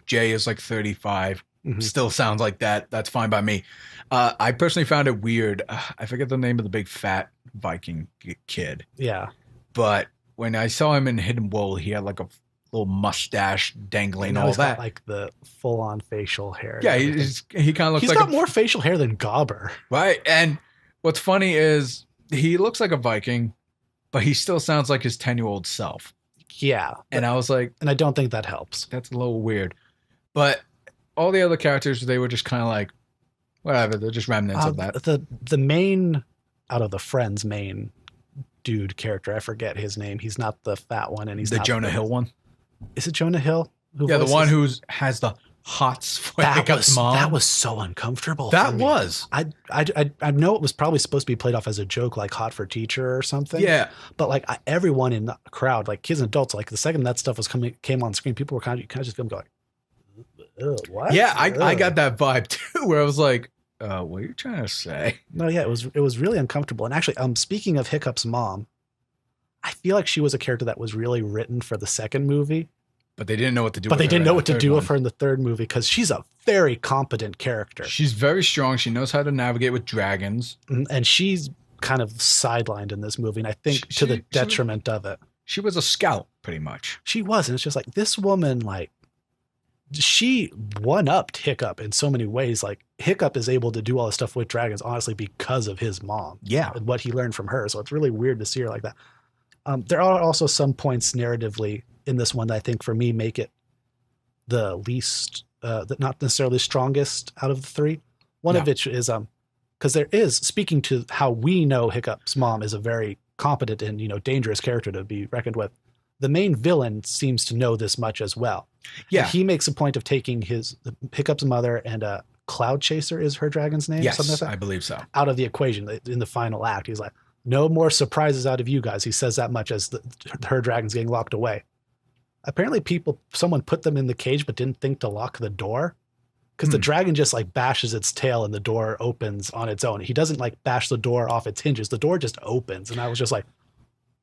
Jay is like 35. Still sounds like that. That's fine by me. I personally found it weird. I forget the name of the big fat Viking kid. Yeah. But when I saw him in Hidden World, he had like a little mustache dangling, all that. Got like the full on facial hair. Yeah, he kind of looks He's like got more facial hair than Gobber. Right. And what's funny is he looks like a Viking, but he still sounds like his 10-year-old self. Yeah. And I was like, and I don't think that helps. That's a little weird. But all the other characters, they were just kind of like, whatever, they're just remnants of that. The main, out of the Friends main dude character, I forget his name. He's not the fat one, and he's the not Jonah Hill one. Is it Jonah Hill? The one who has the hots for Hiccup's mom. That was so uncomfortable. That was. I know it was probably supposed to be played off as a joke, like Hot for Teacher or something. Yeah. But like everyone in the crowd, like kids and adults, like the second that stuff came on screen, people were kind of just going, what? Yeah, I got that vibe too, where I was like, what are you trying to say? No, yeah, it was really uncomfortable. And actually, speaking of Hiccup's mom, I feel like she was a character that was really written for the second movie. But they didn't know what to do with her. But they didn't know what to do one. with her in the third movie because she's a very competent character. She's very strong. She knows how to navigate with dragons. And she's kind of sidelined in this movie, and I think to the detriment of it. She was a scout, pretty much. She was, and it's just like this woman, like, she one-upped Hiccup in so many ways. Like, Hiccup is able to do all this stuff with dragons, honestly, because of his mom. Yeah. And what he learned from her. So it's really weird to see her like that. There are also some points narratively in this one that I think for me make it the least, not necessarily the strongest out of the three. One of which is, because there is, speaking to how we know Hiccup's mom is a very competent and, dangerous character to be reckoned with. The main villain seems to know this much as well. Yeah. And he makes a point of taking Hiccup's mother and Cloud Chaser is her dragon's name? Yes, something like that, I believe so. Out of the equation in the final act. He's like, no more surprises out of you guys. He says that much as her dragon's getting locked away. Apparently someone put them in the cage but didn't think to lock the door because the dragon just like bashes its tail and the door opens on its own. He doesn't like bash the door off its hinges. The door just opens. And I was just like,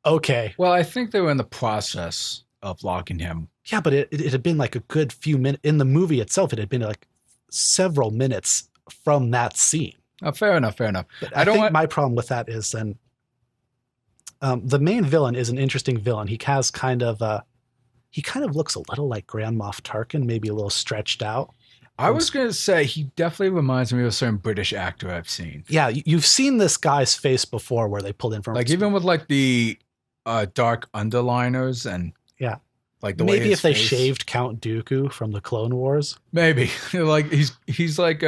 okay. Well, I think they were in the process of locking him. Yeah, but it had been like a good few minutes in the movie itself. It had been like several minutes from that scene. Oh, fair enough. But I think my problem with that is then the main villain is an interesting villain. He has kind of looks a little like Grand Moff Tarkin, maybe a little stretched out. I was going to say he definitely reminds me of a certain British actor I've seen. Yeah, you've seen this guy's face before where they pulled in from... Like even with like the dark underliners and... Yeah. Like the maybe if they shaved Count Dooku from the Clone Wars. Maybe. Like he's like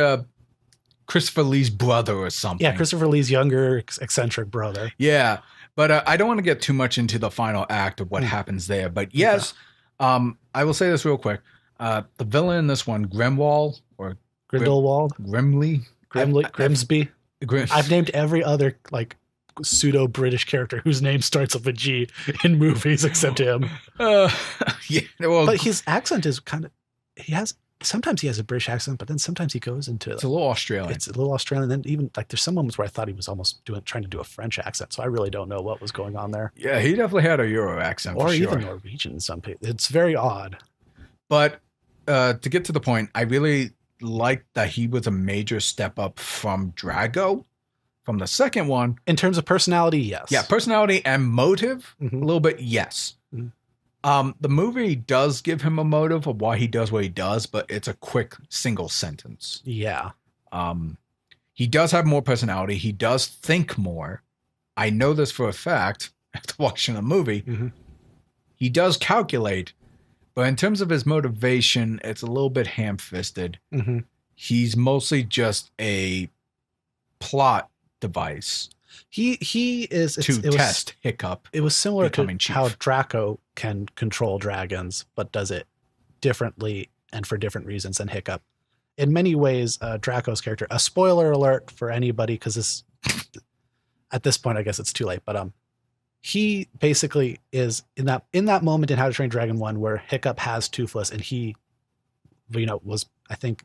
Christopher Lee's brother or something. Yeah, Christopher Lee's younger eccentric brother. Yeah. But I don't want to get too much into the final act of what happens there. But yes, I will say this real quick. The villain in this one, Grimwald or Grindelwald, Grimsby. I've named every other like pseudo British character whose name starts with a G in movies except him. Yeah, well, but his accent is sometimes he has a British accent, but then sometimes he goes into it's a little Australian. It's a little Australian. Then even like there's some moments where I thought he was almost trying to do a French accent. So I really don't know what was going on there. Yeah, he definitely had a Euro accent, or even Norwegian. Some people. It's very odd. But to get to the point, I really liked that he was a major step up from Drago, from the second one. In terms of personality, yes. Yeah, personality and motive, a little bit, yes. Mm-hmm. The movie does give him a motive of why he does what he does, but it's a quick single sentence. Yeah. He does have more personality. He does think more. I know this for a fact after watching the movie. Mm-hmm. He does calculate. But in terms of his motivation, it's a little bit ham-fisted. Mm-hmm. He's mostly just a plot device. He is to test Hiccup. It was similar to how Draco can control dragons, but does it differently and for different reasons than Hiccup. In many ways, Draco's character. A spoiler alert for anybody, because this at this point, I guess it's too late. But he basically is in that moment in How to Train Dragon 1 where Hiccup has Toothless and he, was, I think...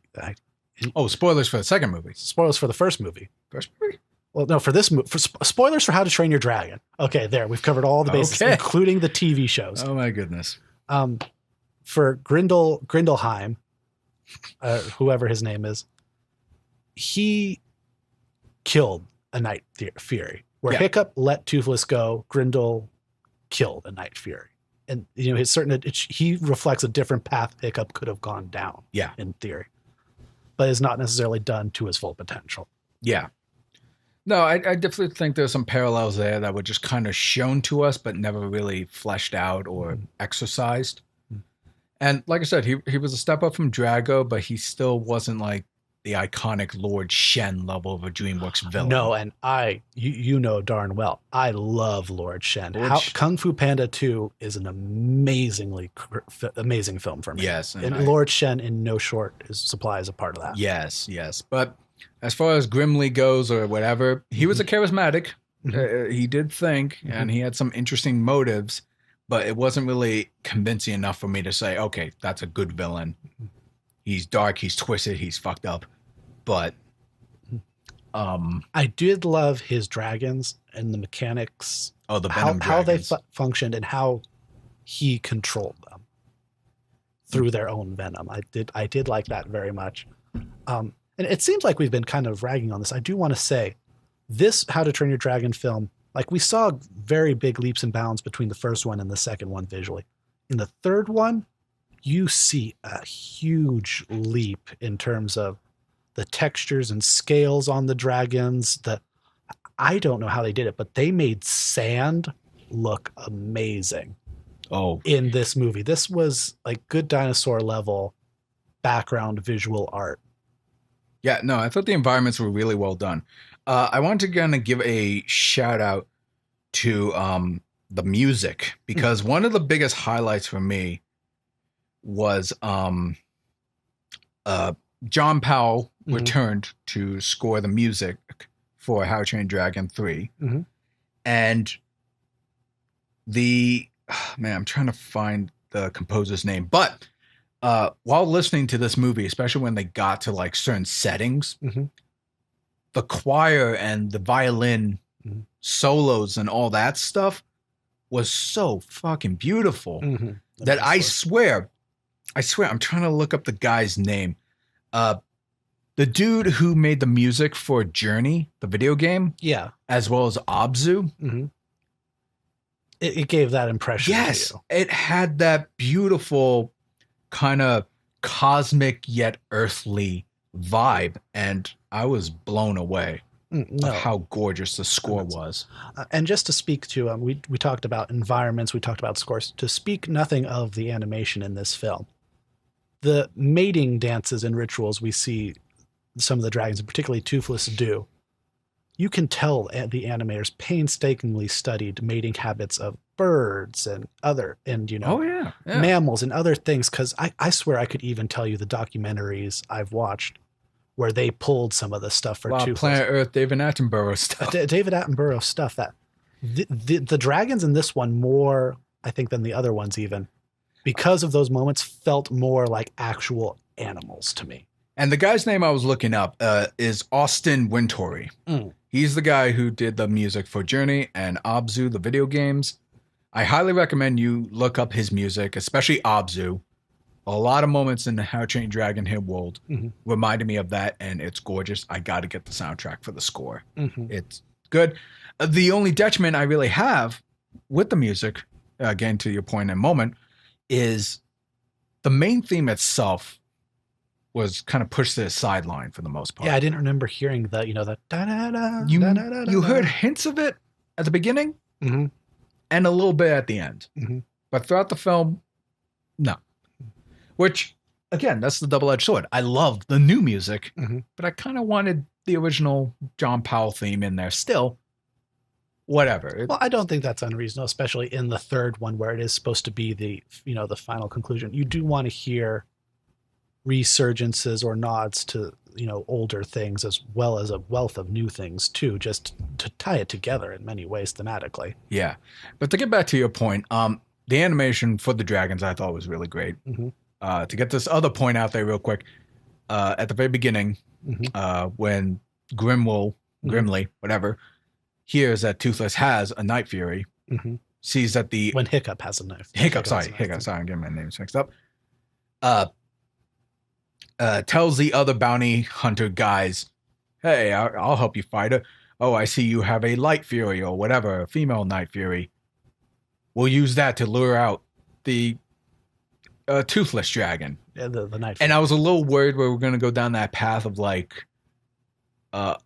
spoilers for the second movie. Spoilers for the first movie. First movie? Well, no, for this movie. Spoilers for How to Train Your Dragon. Okay, there. We've covered all the bases, including the TV shows. Oh, my goodness. For Grindelheim, whoever his name is, he killed a Night Fury. Where Hiccup let Toothless go, Grindel killed a Night Fury. And, he reflects a different path Hiccup could have gone down, in theory. But is not necessarily done to his full potential. Yeah. No, I definitely think there's some parallels there that were just kind of shown to us, but never really fleshed out or exercised. And like I said, he was a step up from Drago, but he still wasn't like the iconic Lord Shen level of a DreamWorks villain. No, and you know darn well, I love Lord Shen. Kung Fu Panda 2 is an amazing film for me. Yes. And Lord Shen in no short supply is a part of that. Yes. But as far as Grimly goes or whatever, he was a charismatic. He did think, and he had some interesting motives, but it wasn't really convincing enough for me to say, okay, that's a good villain. He's dark, he's twisted, he's fucked up. But I did love his dragons and the mechanics. Oh, the Venom how they functioned and how he controlled them through their own venom. I did like that very much. And it seems like we've been kind of ragging on this. I do want to say this How to Train Your Dragon film, like we saw very big leaps and bounds between the first one and the second one visually. In the third one, you see a huge leap in terms of the textures and scales on the dragons. I don't know how they did it, but they made sand look amazing. In this movie. This was like Good Dinosaur level background visual art. Yeah, no, I thought the environments were really well done. I want to kind of give a shout out to the music, because one of the biggest highlights for me was John Powell returned to score the music for How to Train Your Dragon 3. And I'm trying to find the composer's name, but while listening to this movie, especially when they got to like certain settings, the choir and the violin solos and all that stuff was so fucking beautiful that I swear, I'm trying to look up the guy's name. The dude who made the music for Journey, the video game, as well as Abzu, it gave that impression. Yes, to you. It had that beautiful kind of cosmic yet earthly vibe, and I was blown away of how gorgeous the score was. And just to speak to, we talked about environments, we talked about scores. To speak nothing of the animation in this film, the mating dances and rituals we see some of the dragons, and particularly Toothless, do, you can tell the animators painstakingly studied mating habits of birds and mammals and other things. Because I swear I could even tell you the documentaries I've watched where they pulled some of the stuff for Toothless. Planet Earth, David Attenborough stuff. David Attenborough stuff. That the dragons in this one more, I think, than the other ones even, because of those moments, felt more like actual animals to me. And the guy's name I was looking up is Austin Wintory. He's the guy who did the music for Journey and Abzu, the video games. I highly recommend you look up his music, especially Abzu. A lot of moments in the How to Train Your Dragon Hit World reminded me of that, and it's gorgeous. I got to get the soundtrack for the score. It's good. The only detriment I really have with the music, again, to your point in a moment, is the main theme itself was kind of pushed to the sideline for the most part. Yeah, I didn't remember hearing that, the da-da-da. You heard hints of it at the beginning and a little bit at the end. But throughout the film, no. Which, again, that's the double-edged sword. I love the new music, but I kind of wanted the original John Powell theme in there still. Whatever. Well, I don't think that's unreasonable, especially in the third one where it is supposed to be the final conclusion. You do want to hear resurgences or nods to older things, as well as a wealth of new things too, just to tie it together in many ways thematically. Yeah, but to get back to your point, the animation for the dragons I thought was really great. To get this other point out there real quick, at the very beginning, when Grimly, whatever, hears that Toothless has a Night Fury, sees that when Hiccup has a knife. Hiccup, sorry, I'm getting my names mixed up. Tells the other bounty hunter guys, hey, I'll help you fight her. Oh, I see you have a Light Fury or whatever, a female Night Fury. We'll use that to lure out the Toothless dragon. Yeah, the Night Fury. And I was a little worried we were going to go down that path of like a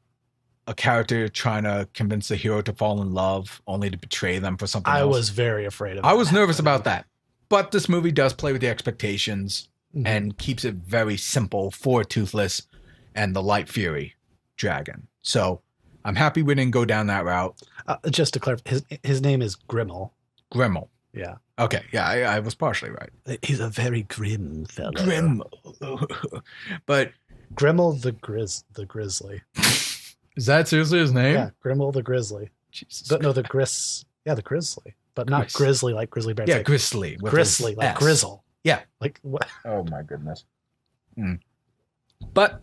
character trying to convince the hero to fall in love only to betray them for something else. I was very afraid of that. I was nervous about that. But this movie does play with the expectations and keeps it very simple for Toothless. and the Light Fury dragon. So I'm happy we didn't go down that route. Just to clarify, his name is Grimmel. Grimmel. Yeah. Okay. Yeah, I was partially right. He's a very grim fellow. Grimmel. But Grimmel the Grizzly. Is that seriously his name? Yeah, Grimmel the Grizzly. Jesus. The Grizzly. But not Grizzly like Grizzly Bear. Yeah, Grizzly. Grizzly like Grizzle. Yeah. Like what? Oh my goodness. But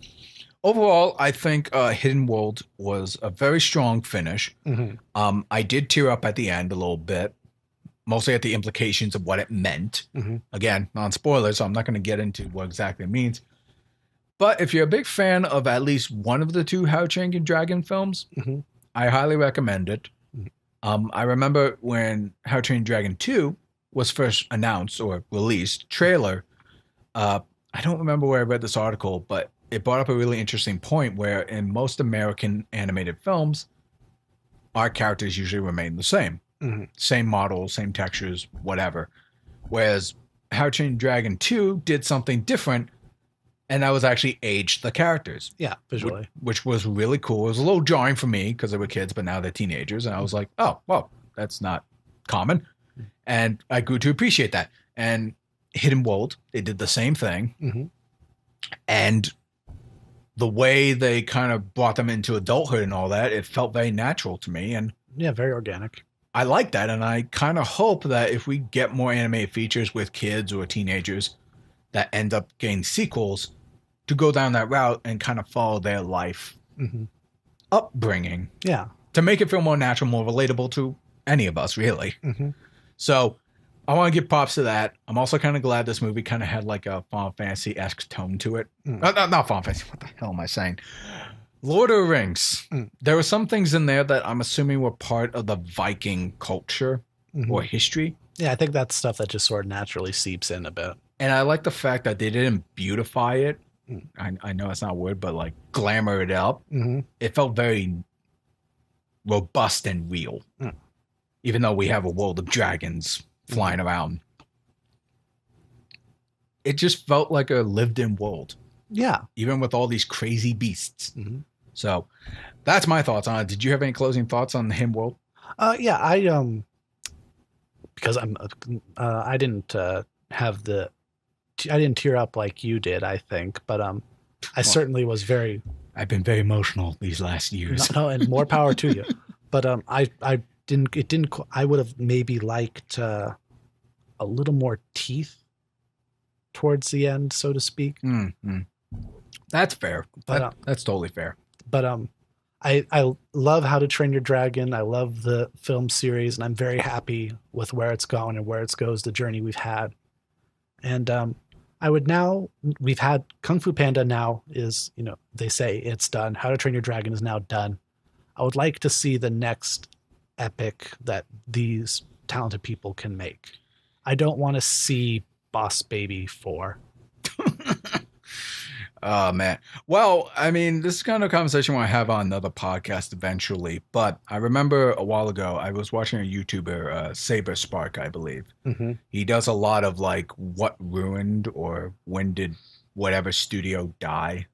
overall, I think Hidden World was a very strong finish. Mm-hmm. I did tear up at the end a little bit, mostly at the implications of what it meant. Mm-hmm. Again, non-spoilers, so I'm not going to get into what exactly it means. But if you're a big fan of at least one of the two How to Train Your Dragon films, mm-hmm. I highly recommend it. I remember when How to Train Your Dragon 2 was first announced or released, trailer, I don't remember where I read this article, but it brought up a really interesting point where in most American animated films, our characters usually remain the same. Mm-hmm. Same models, same textures, whatever. Whereas How to Train Your Dragon 2 did something different, and that was actually aged the characters. Yeah, visually. Which was really cool. It was a little jarring for me because they were kids, but now they're teenagers. And I was like, oh, well, that's not common. And I grew to appreciate that. And Hidden World, they did the same thing. Mm-hmm. And the way they kind of brought them into adulthood and all that, it felt very natural to me. And yeah, very organic. I like that. And I kind of hope that if we get more animated features with kids or teenagers that end up getting sequels, to go down that route and kind of follow their life upbringing. Yeah. To make it feel more natural, more relatable to any of us, really. Mm-hmm. So I want to give props to that. I'm also kind of glad this movie kind of had like a Final Fantasy-esque tone to it. Not Final Fantasy. What the hell am I saying? Lord of the Rings. There were some things in there that I'm assuming were part of the Viking culture or history. Yeah, I think that's stuff that just sort of naturally seeps in a bit. And I like the fact that they didn't beautify it. I know it's not a word, but like glamour it up. Mm-hmm. It felt very robust and real. Even though we have a world of dragons flying around. It just felt like a lived-in world. Yeah. Even with all these crazy beasts. So that's my thoughts on it. Did you have any closing thoughts on the Hidden World? Yeah, I because I didn't have the I didn't tear up like you did, I think, but I certainly was very. I've been very emotional these last years. No, and more power to you. But I didn't. It didn't. I would have maybe liked a little more teeth towards the end, so to speak. That's fair. That's totally fair. But I love How to Train Your Dragon. I love the film series, and I'm very happy with where it's going and where it goes. The journey we've had, and we've had Kung Fu Panda now is, they say it's done. How to Train Your Dragon is now done. I would like to see the next epic that these talented people can make. I don't want to see Boss Baby 4. Oh, man. Well, I mean, this is kind of a conversation we'll have on another podcast eventually. But I remember a while ago, I was watching a YouTuber, Saber Spark, I believe. He does a lot of like what ruined or when did whatever studio die.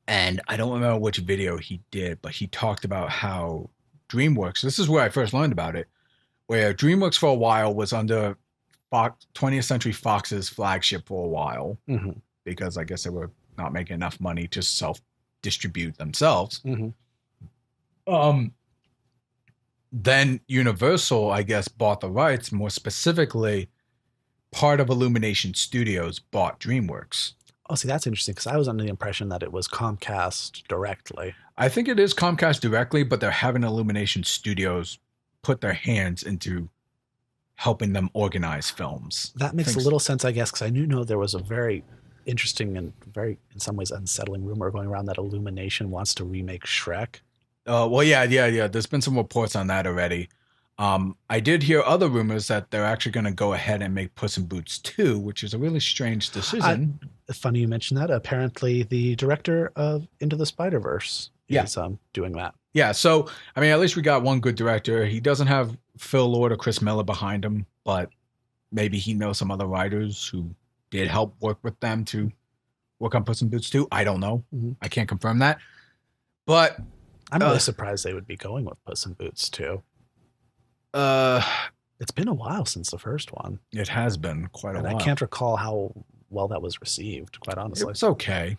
And I don't remember which video he did, but he talked about how DreamWorks, this is where I first learned about it, where DreamWorks for a while was under 20th Century Fox's flagship for a while. Because I guess they were not making enough money to self-distribute themselves. Then Universal, I guess, bought the rights. More specifically, part of Illumination Studios bought DreamWorks. Oh, see, that's interesting because I was under the impression that it was Comcast directly. I think it is Comcast directly, but they're having Illumination Studios put their hands into helping them organize films. That makes a little sense, I guess, because I know there was a very interesting and very, in some ways, unsettling rumor going around that Illumination wants to remake Shrek. Well, yeah. There's been some reports on that already. I did hear other rumors that they're actually going to go ahead and make Puss in Boots 2, which is a really strange decision. Funny you mentioned that. Apparently, the director of Into the Spider-Verse is doing that. Yeah, so, I mean, at least we got one good director. He doesn't have Phil Lord or Chris Miller behind him, but maybe he knows some other writers who did help work with them to work on Puss in Boots 2. I don't know. I can't confirm that. But I'm really surprised they would be going with Puss in Boots 2. It's been a while since the first one. It has been quite a while. I can't recall how well that was received, quite honestly. It was okay,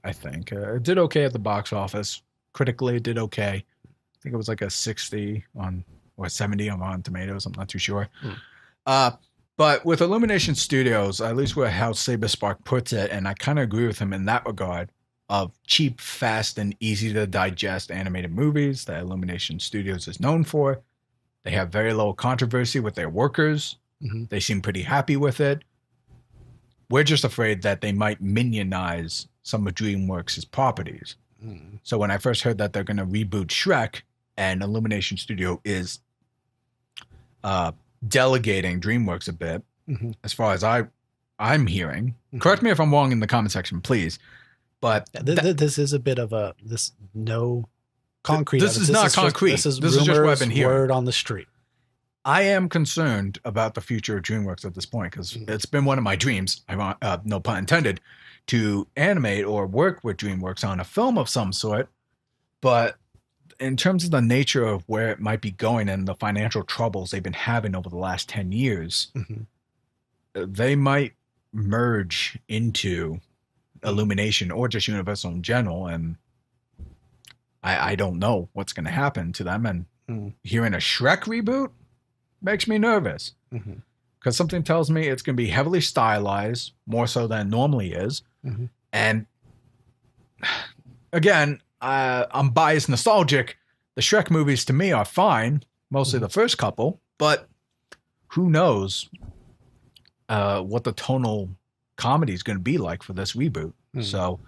I think. It did okay at the box office. Critically, it did okay. I think it was like a 60 on, or 70 on Rotten Tomatoes. I'm not too sure. But with Illumination Studios, at least where how Saberspark puts it, and I kind of agree with him in that regard, of cheap, fast, and easy to digest animated movies that Illumination Studios is known for. They have very little controversy with their workers. They seem pretty happy with it. We're just afraid that they might minionize some of DreamWorks' properties. So when I first heard that they're going to reboot Shrek, and Illumination Studio is delegating DreamWorks a bit, as far as I'm hearing. Correct me if I'm wrong in the comment section, please. But this is a bit of a no concrete. This is not concrete. This is just what I've been hearing. Word on the street. I am concerned about the future of DreamWorks at this point because it's been one of my dreams, no pun intended, to animate or work with DreamWorks on a film of some sort. But in terms of the nature of where it might be going and the financial troubles they've been having over the last 10 years, they might merge into Illumination or just Universal in general. And I don't know what's going to happen to them. And hearing a Shrek reboot makes me nervous because something tells me it's going to be heavily stylized, more so than it normally is. And again, I'm biased nostalgic. The Shrek movies to me are fine, mostly the first couple, but who knows what the tonal comedy is going to be like for this reboot. So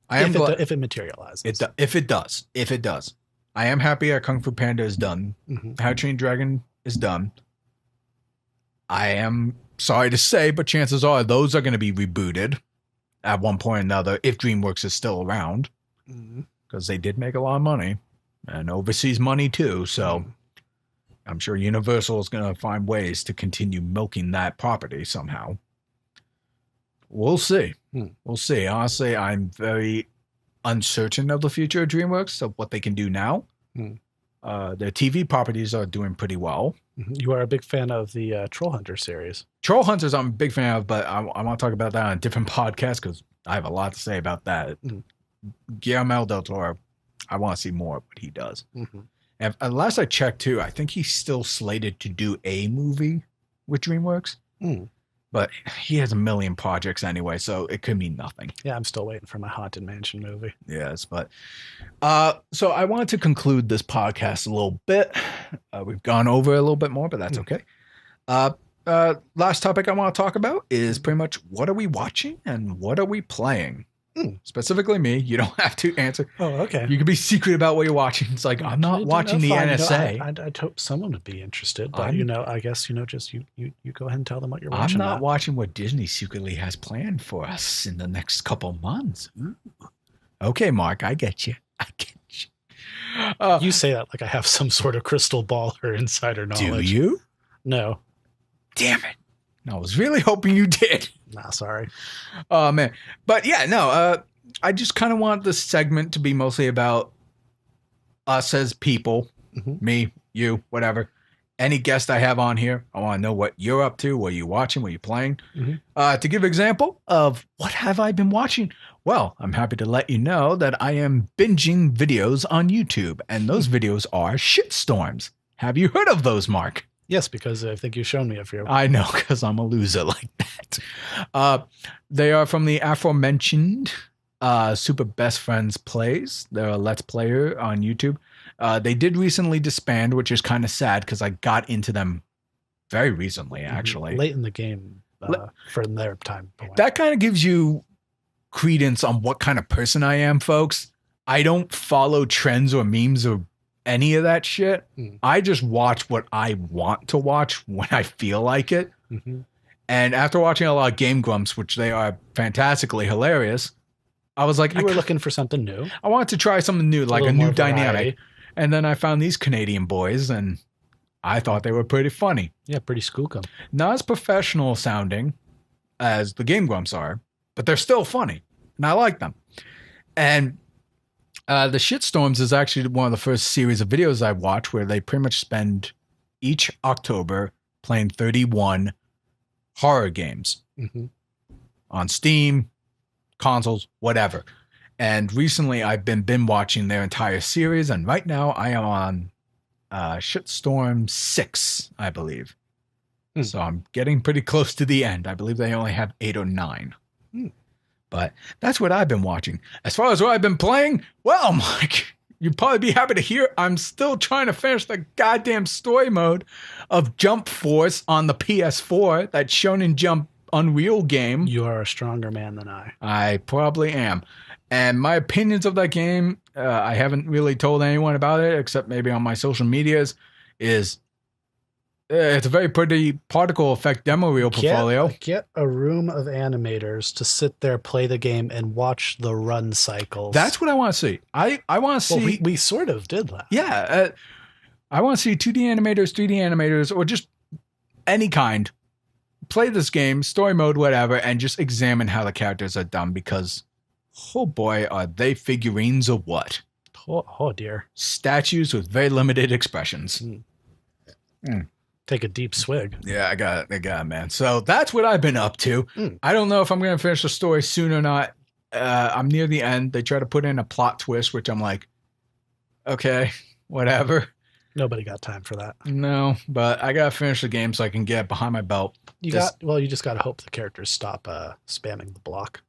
I am if it materializes. If it does. I am happy that Kung Fu Panda is done. How to Train Your Dragon is done. I am sorry to say, but chances are those are going to be rebooted at one point or another if DreamWorks is still around, because they did make a lot of money and overseas money too. So I'm sure Universal is going to find ways to continue milking that property somehow. We'll see. We'll see. Honestly, I'm very uncertain of the future of DreamWorks, of what they can do now. Their TV properties are doing pretty well. You are a big fan of the Troll Hunter series. Troll Hunters I'm a big fan of, but I want to talk about that on a different podcast because I have a lot to say about that. Guillermo del Toro, I want to see more of what he does. And last I checked too, I think he's still slated to do a movie with DreamWorks. But he has a million projects anyway, so it could mean nothing. Yeah, I'm still waiting for my Haunted Mansion movie. Yes, but so I wanted to conclude this podcast a little bit. We've gone over a little bit more, but that's okay. Last topic I want to talk about is pretty much what are we watching and what are we playing? Specifically me. You don't have to answer. Oh, okay. You can be secret about what you're watching. It's like, I'm not watching the NSA. I'd hope someone would be interested, but I guess, just you go ahead and tell them what you're watching. I'm not watching what Disney secretly has planned for us in the next couple months. Ooh. Okay, Mark, I get you. You say that like I have some sort of crystal ball or insider knowledge. Do you? No. Damn it. I was really hoping you did. Nah, sorry. Oh, man. But yeah, no, I just kind of want this segment to be mostly about us as people, me, you, whatever. Any guest I have on here, I want to know what you're up to, what you're watching, what you're playing. To give example of what have I been watching? Well, I'm happy to let you know that I am binging videos on YouTube, and those videos are shitstorms. Have you heard of those, Mark? Yes, because I think you've shown me a few. I know, because I'm a loser like that. They are from the aforementioned Super Best Friends Plays. They're a Let's Player on YouTube. They did recently disband, which is kind of sad because I got into them very recently, actually. Late in the game from their time point. That kind of gives you credence on what kind of person I am, folks. I don't follow trends or memes or any of that shit. I just watch what I want to watch when I feel like it. And after watching a lot of Game Grumps, which they are fantastically hilarious, I was like, you were looking for something new. I wanted to try something new, like a new dynamic. And then I found these Canadian boys, and I thought they were pretty funny. Yeah, pretty skookum. Not as professional sounding as the Game Grumps are, but they're still funny. and I like them. And the Shitstorms is actually one of the first series of videos I watch where they pretty much spend each October playing 31 horror games on Steam, consoles, whatever. And recently I've been watching their entire series, and right now I am on Shitstorm 6, I believe. So I'm getting pretty close to the end. I believe they only have 8 or 9. But that's what I've been watching. As far as what I've been playing, well, Mike, you'd probably be happy to hear I'm still trying to finish the goddamn story mode of Jump Force on the PS4, that Shonen Jump Unreal game. You are a stronger man than I. I probably am. And my opinions of that game, I haven't really told anyone about it except maybe on my social medias, is it's a very pretty particle effect demo reel portfolio. Get a room of animators to sit there, play the game, and watch the run cycles. That's what I want to see. I want to see. Well, we sort of did that. Yeah. I want to see 2D animators, 3D animators, or just any kind. Play this game, story mode, whatever, and just examine how the characters are done, because, oh boy, are they figurines or what? Oh dear. Statues with very limited expressions. Take a deep swig. Yeah, I got it, man. So that's what I've been up to. I don't know if I'm going to finish the story soon or not. I'm near the end. They try to put in a plot twist, which I'm like, okay, whatever. Nobody got time for that. No, but I got to finish the game so I can get behind my belt. You just got to hope the characters stop spamming the block.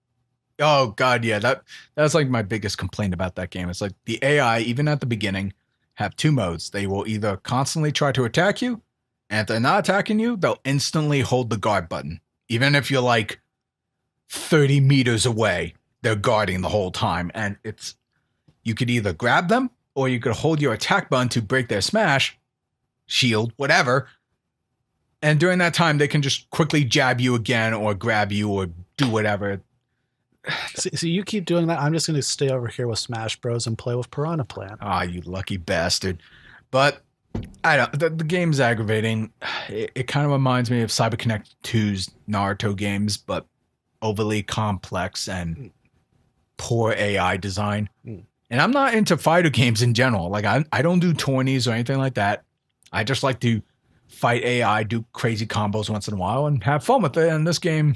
Oh, God, yeah. That's like my biggest complaint about that game. It's like the AI, even at the beginning, have 2 modes. They will either constantly try to attack you, and if they're not attacking you, they'll instantly hold the guard button. Even if you're like 30 meters away, they're guarding the whole time. And you could either grab them, or you could hold your attack button to break their smash, shield, whatever. And during that time, they can just quickly jab you again, or grab you, or do whatever. So you keep doing that. I'm just going to stay over here with Smash Bros. And play with Piranha Plant. Ah, you lucky bastard. But I don't. The game's aggravating. It kind of reminds me of CyberConnect 2's Naruto games, but overly complex and poor AI design. And I'm not into fighter games in general. Like I don't do tourneys or anything like that. I just like to fight AI, do crazy combos once in a while, and have fun with it. And this game,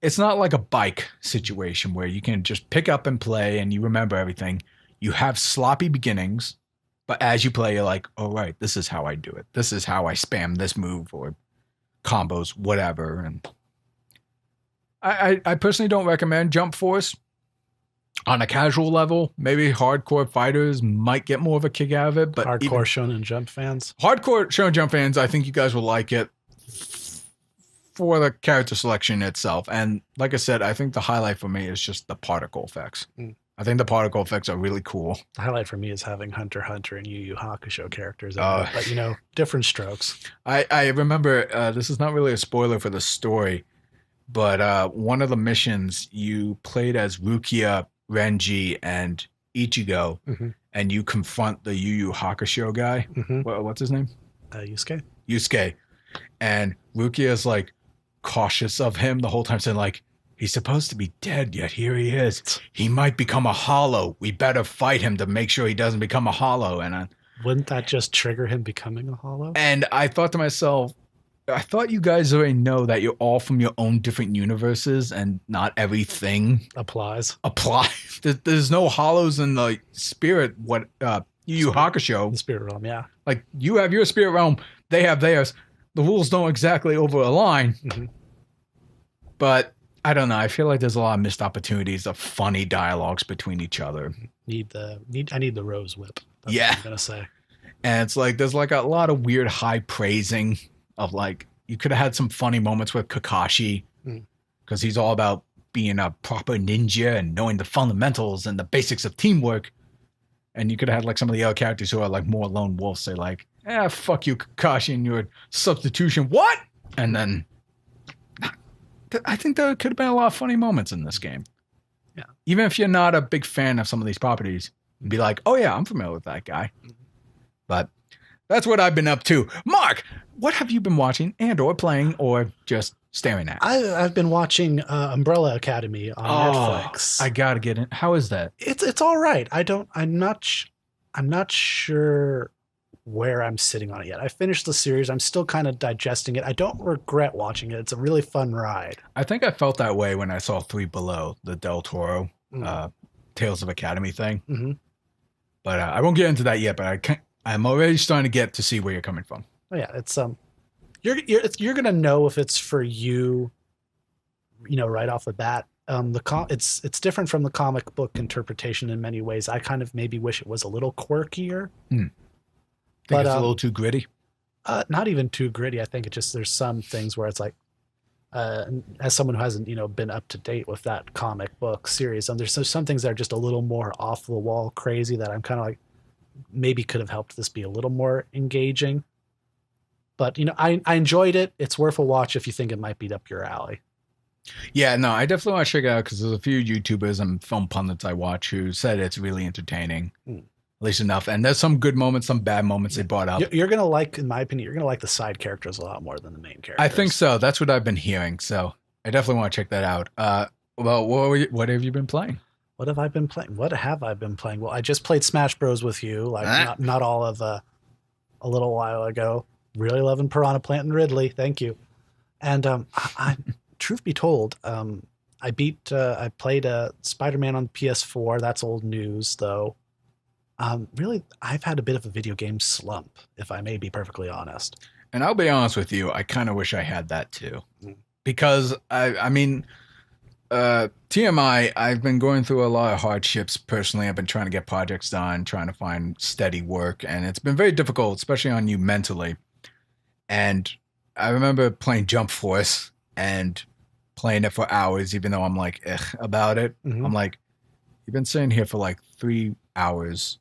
it's not like a bike situation where you can just pick up and play and you remember everything. You have sloppy beginnings. But as you play, you're like, oh, right, this is how I do it. This is how I spam this move or combos, whatever. And I personally don't recommend Jump Force on a casual level. Maybe hardcore fighters might get more of a kick out of it. But hardcore Shonen Jump fans? Hardcore Shonen Jump fans, I think you guys will like it for the character selection itself. And like I said, I think the highlight for me is just the particle effects. I think the particle effects are really cool. The highlight for me is having Hunter x Hunter and Yu Yu Hakusho characters. But, different strokes. I remember, this is not really a spoiler for the story, but one of the missions, you played as Rukia, Renji, and Ichigo, and you confront the Yu Yu Hakusho guy. What's his name? Yusuke. And Rukia is like cautious of him the whole time, saying like, he's supposed to be dead, yet here he is. He might become a hollow. We better fight him to make sure he doesn't become a hollow. And wouldn't that just trigger him becoming a hollow? And I thought to myself, I thought you guys already know that you're all from your own different universes and not everything applies. There's no hollows in the spirit. Yu Yu Hakusho. The spirit realm, yeah. Like you have your spirit realm, they have theirs. The rules don't exactly over align. But I don't know. I feel like there's a lot of missed opportunities of funny dialogues between each other. I need the rose whip. That's what I'm gonna say. And it's like there's like a lot of weird high praising of like you could have had some funny moments with Kakashi because he's all about being a proper ninja and knowing the fundamentals and the basics of teamwork. And you could have had like some of the other characters who are like more lone wolves say like, fuck you, Kakashi, and your substitution. What? And then I think there could have been a lot of funny moments in this game. Yeah. Even if you're not a big fan of some of these properties, you'd be like, oh yeah, I'm familiar with that guy. But that's what I've been up to. Mark, what have you been watching and or playing or just staring at? I've been watching Umbrella Academy on Netflix. I gotta get in. How is that? It's all right. I'm not sure where I'm sitting on it yet. I finished the series. I'm still kind of digesting it. I don't regret watching it. It's a really fun ride. I think I felt that way when I saw Three Below, the Del Toro Tales of Academy thing. Mm-hmm. But I won't get into that yet. But I'm already starting to get to see where you're coming from. Oh yeah, it's you're gonna know if it's for you, right off the bat. It's different from the comic book interpretation in many ways. I kind of maybe wish it was a little quirkier. Think it's a little too gritty? Not even too gritty. I think there's some things where it's like, as someone who hasn't, been up to date with that comic book series, there's some things that are just a little more off the wall crazy that I'm kind of like, maybe could have helped this be a little more engaging. But, I enjoyed it. It's worth a watch if you think it might be up your alley. Yeah, no, I definitely want to check it out because there's a few YouTubers and film pundits I watch who said it's really entertaining. At least enough. And there's some good moments, some bad moments they brought up. You're going to like, in my opinion, you're going to like the side characters a lot more than the main characters. I think so. That's what I've been hearing. So I definitely want to check that out. Well, what have you been playing? What have I been playing? Well, I just played Smash Bros. With you, like not all of a little while ago. Really loving Piranha Plant and Ridley. Thank you. And I truth be told, I played Spider-Man on PS4. That's old news, though. Really, I've had a bit of a video game slump, if I may be perfectly honest. And I'll be honest with you, I kind of wish I had that too. Because, I mean, TMI, I've been going through a lot of hardships personally. I've been trying to get projects done, trying to find steady work, and it's been very difficult, especially on you mentally. And I remember playing Jump Force and playing it for hours, even though I'm like, about it. I'm like, you've been sitting here for like 3 hours.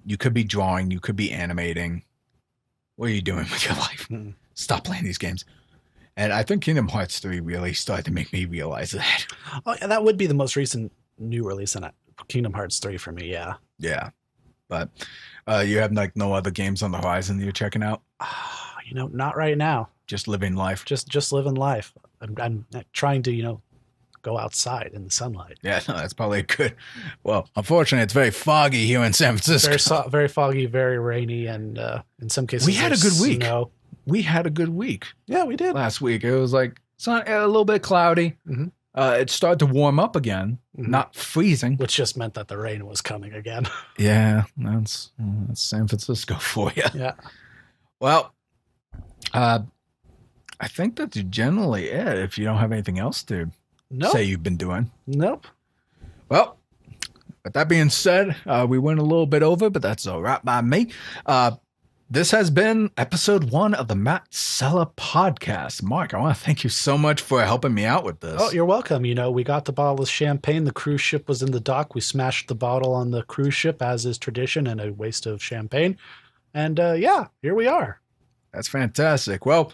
You could be drawing, you could be animating. What are you doing with your life? Stop playing these games. And I think Kingdom Hearts 3 really started to make me realize that. Oh, yeah, that would be the most recent new release in Kingdom Hearts 3 for me, yeah. Yeah. But you have like no other games on the horizon that you're checking out? Not right now. Just living life. Just living life. I'm trying to, go outside in the sunlight. Yeah, no, that's probably good. Well, unfortunately, it's very foggy here in San Francisco. Very foggy, very rainy, and in some cases, we had a good week. Snow. We had a good week. Yeah, we did. Last week, it was like a little bit cloudy. It started to warm up again, not freezing, which just meant that the rain was coming again. Yeah, that's San Francisco for you. Yeah. Well, I think that's generally it. If you don't have anything else to say you've been doing. Nope. Well, with that being said, we went a little bit over, but that's all right by me. This has been episode 1 of the Matt Sella podcast. Mark, I want to thank you so much for helping me out with this. Oh, you're welcome. We got the bottle of champagne. The cruise ship was in the dock. We smashed the bottle on the cruise ship, as is tradition, and a waste of champagne. And here we are. That's fantastic. Well,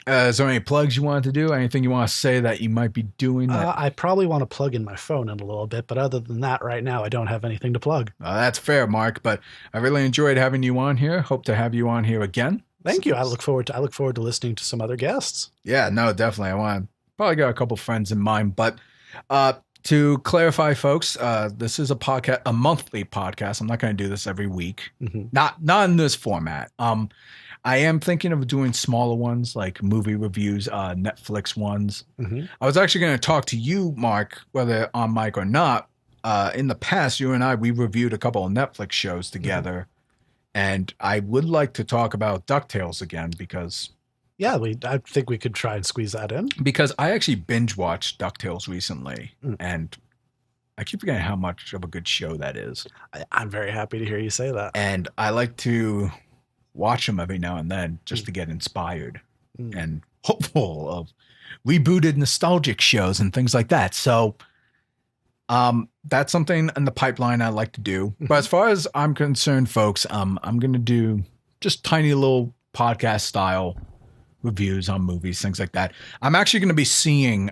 is there any plugs you wanted to do? Anything you want to say that you might be doing? I probably want to plug in my phone in a little bit, but other than that, right now, I don't have anything to plug. That's fair, Mark, but I really enjoyed having you on here. Hope to have you on here again. Thank you. I look forward to listening to some other guests. Yeah, no, definitely. I want to probably got a couple friends in mind, but to clarify, folks, this is a monthly podcast. I'm not going to do this every week. Not in this format. I am thinking of doing smaller ones like movie reviews, Netflix ones. I was actually going to talk to you, Mark, whether on mic or not. In the past, you and we reviewed a couple of Netflix shows together. And I would like to talk about DuckTales again because... Yeah, I think we could try and squeeze that in. Because I actually binge watched DuckTales recently. And I keep forgetting how much of a good show that is. I'm very happy to hear you say that. And I like to watch them every now and then just to get inspired and hopeful of rebooted nostalgic shows and things like that. So that's something in the pipeline I like to do. But as far as I'm concerned, folks, I'm going to do just tiny little podcast style reviews on movies, things like that. I'm actually going to be seeing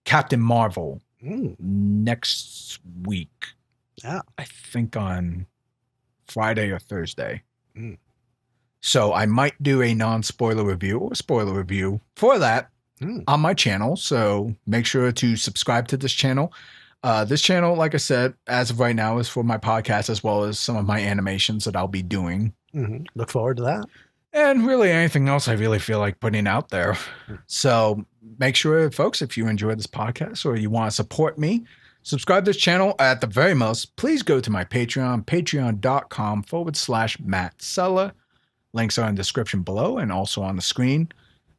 Captain Marvel next week. Yeah. I think on Friday or Thursday. So I might do a non-spoiler review or spoiler review for that on my channel. So make sure to subscribe to this channel. This channel, like I said, as of right now, is for my podcast as well as some of my animations that I'll be doing. Look forward to that. And really anything else I really feel like putting out there. So make sure, folks, if you enjoy this podcast or you want to support me, subscribe to this channel. At the very most, please go to my Patreon, patreon.com/Matt Sella. Links are in the description below and also on the screen.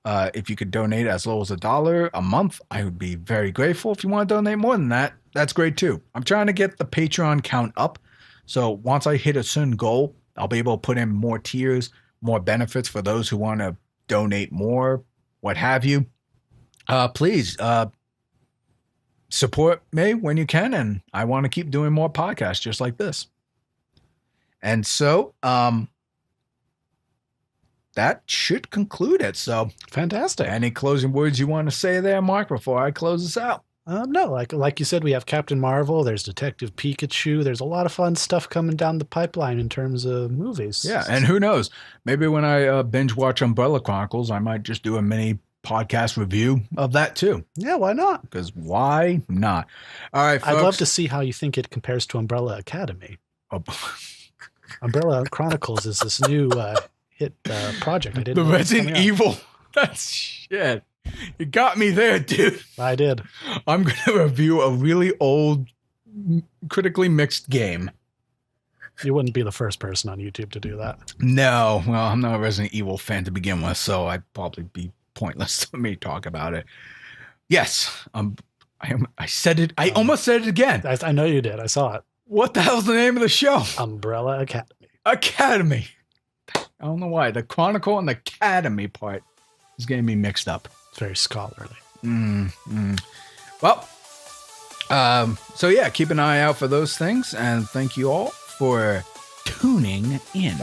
If you could donate as low as $1 a month, I would be very grateful. If you want to donate more than that, that's great too. I'm trying to get the Patreon count up. So once I hit a certain goal, I'll be able to put in more tiers, more benefits for those who want to donate more, what have you. Please support me when you can. And I want to keep doing more podcasts just like this. And so, that should conclude it. So fantastic. Any closing words you want to say there, Mark, before I close this out? No, like you said, we have Captain Marvel. There's Detective Pikachu. There's a lot of fun stuff coming down the pipeline in terms of movies. Yeah, and who knows? Maybe when I binge watch Umbrella Chronicles, I might just do a mini podcast review of that too. Yeah, why not? Because why not? All right, folks. I'd love to see how you think it compares to Umbrella Academy. Oh. Umbrella Chronicles is this new hit project. I didn't. The Resident Evil. That's shit. You got me there, dude. I did. I'm going to review a really old, critically mixed game. You wouldn't be the first person on YouTube to do that. No. Well, I'm not a Resident Evil fan to begin with, so I'd probably be pointless to me talk about it. Yes. I said it. I almost said it again. I know you did. I saw it. What the hell's the name of the show? Umbrella Academy. Academy. I don't know why. The Chronicle and the Academy part is getting me mixed up. It's very scholarly. Well, so yeah, keep an eye out for those things. And thank you all for tuning in.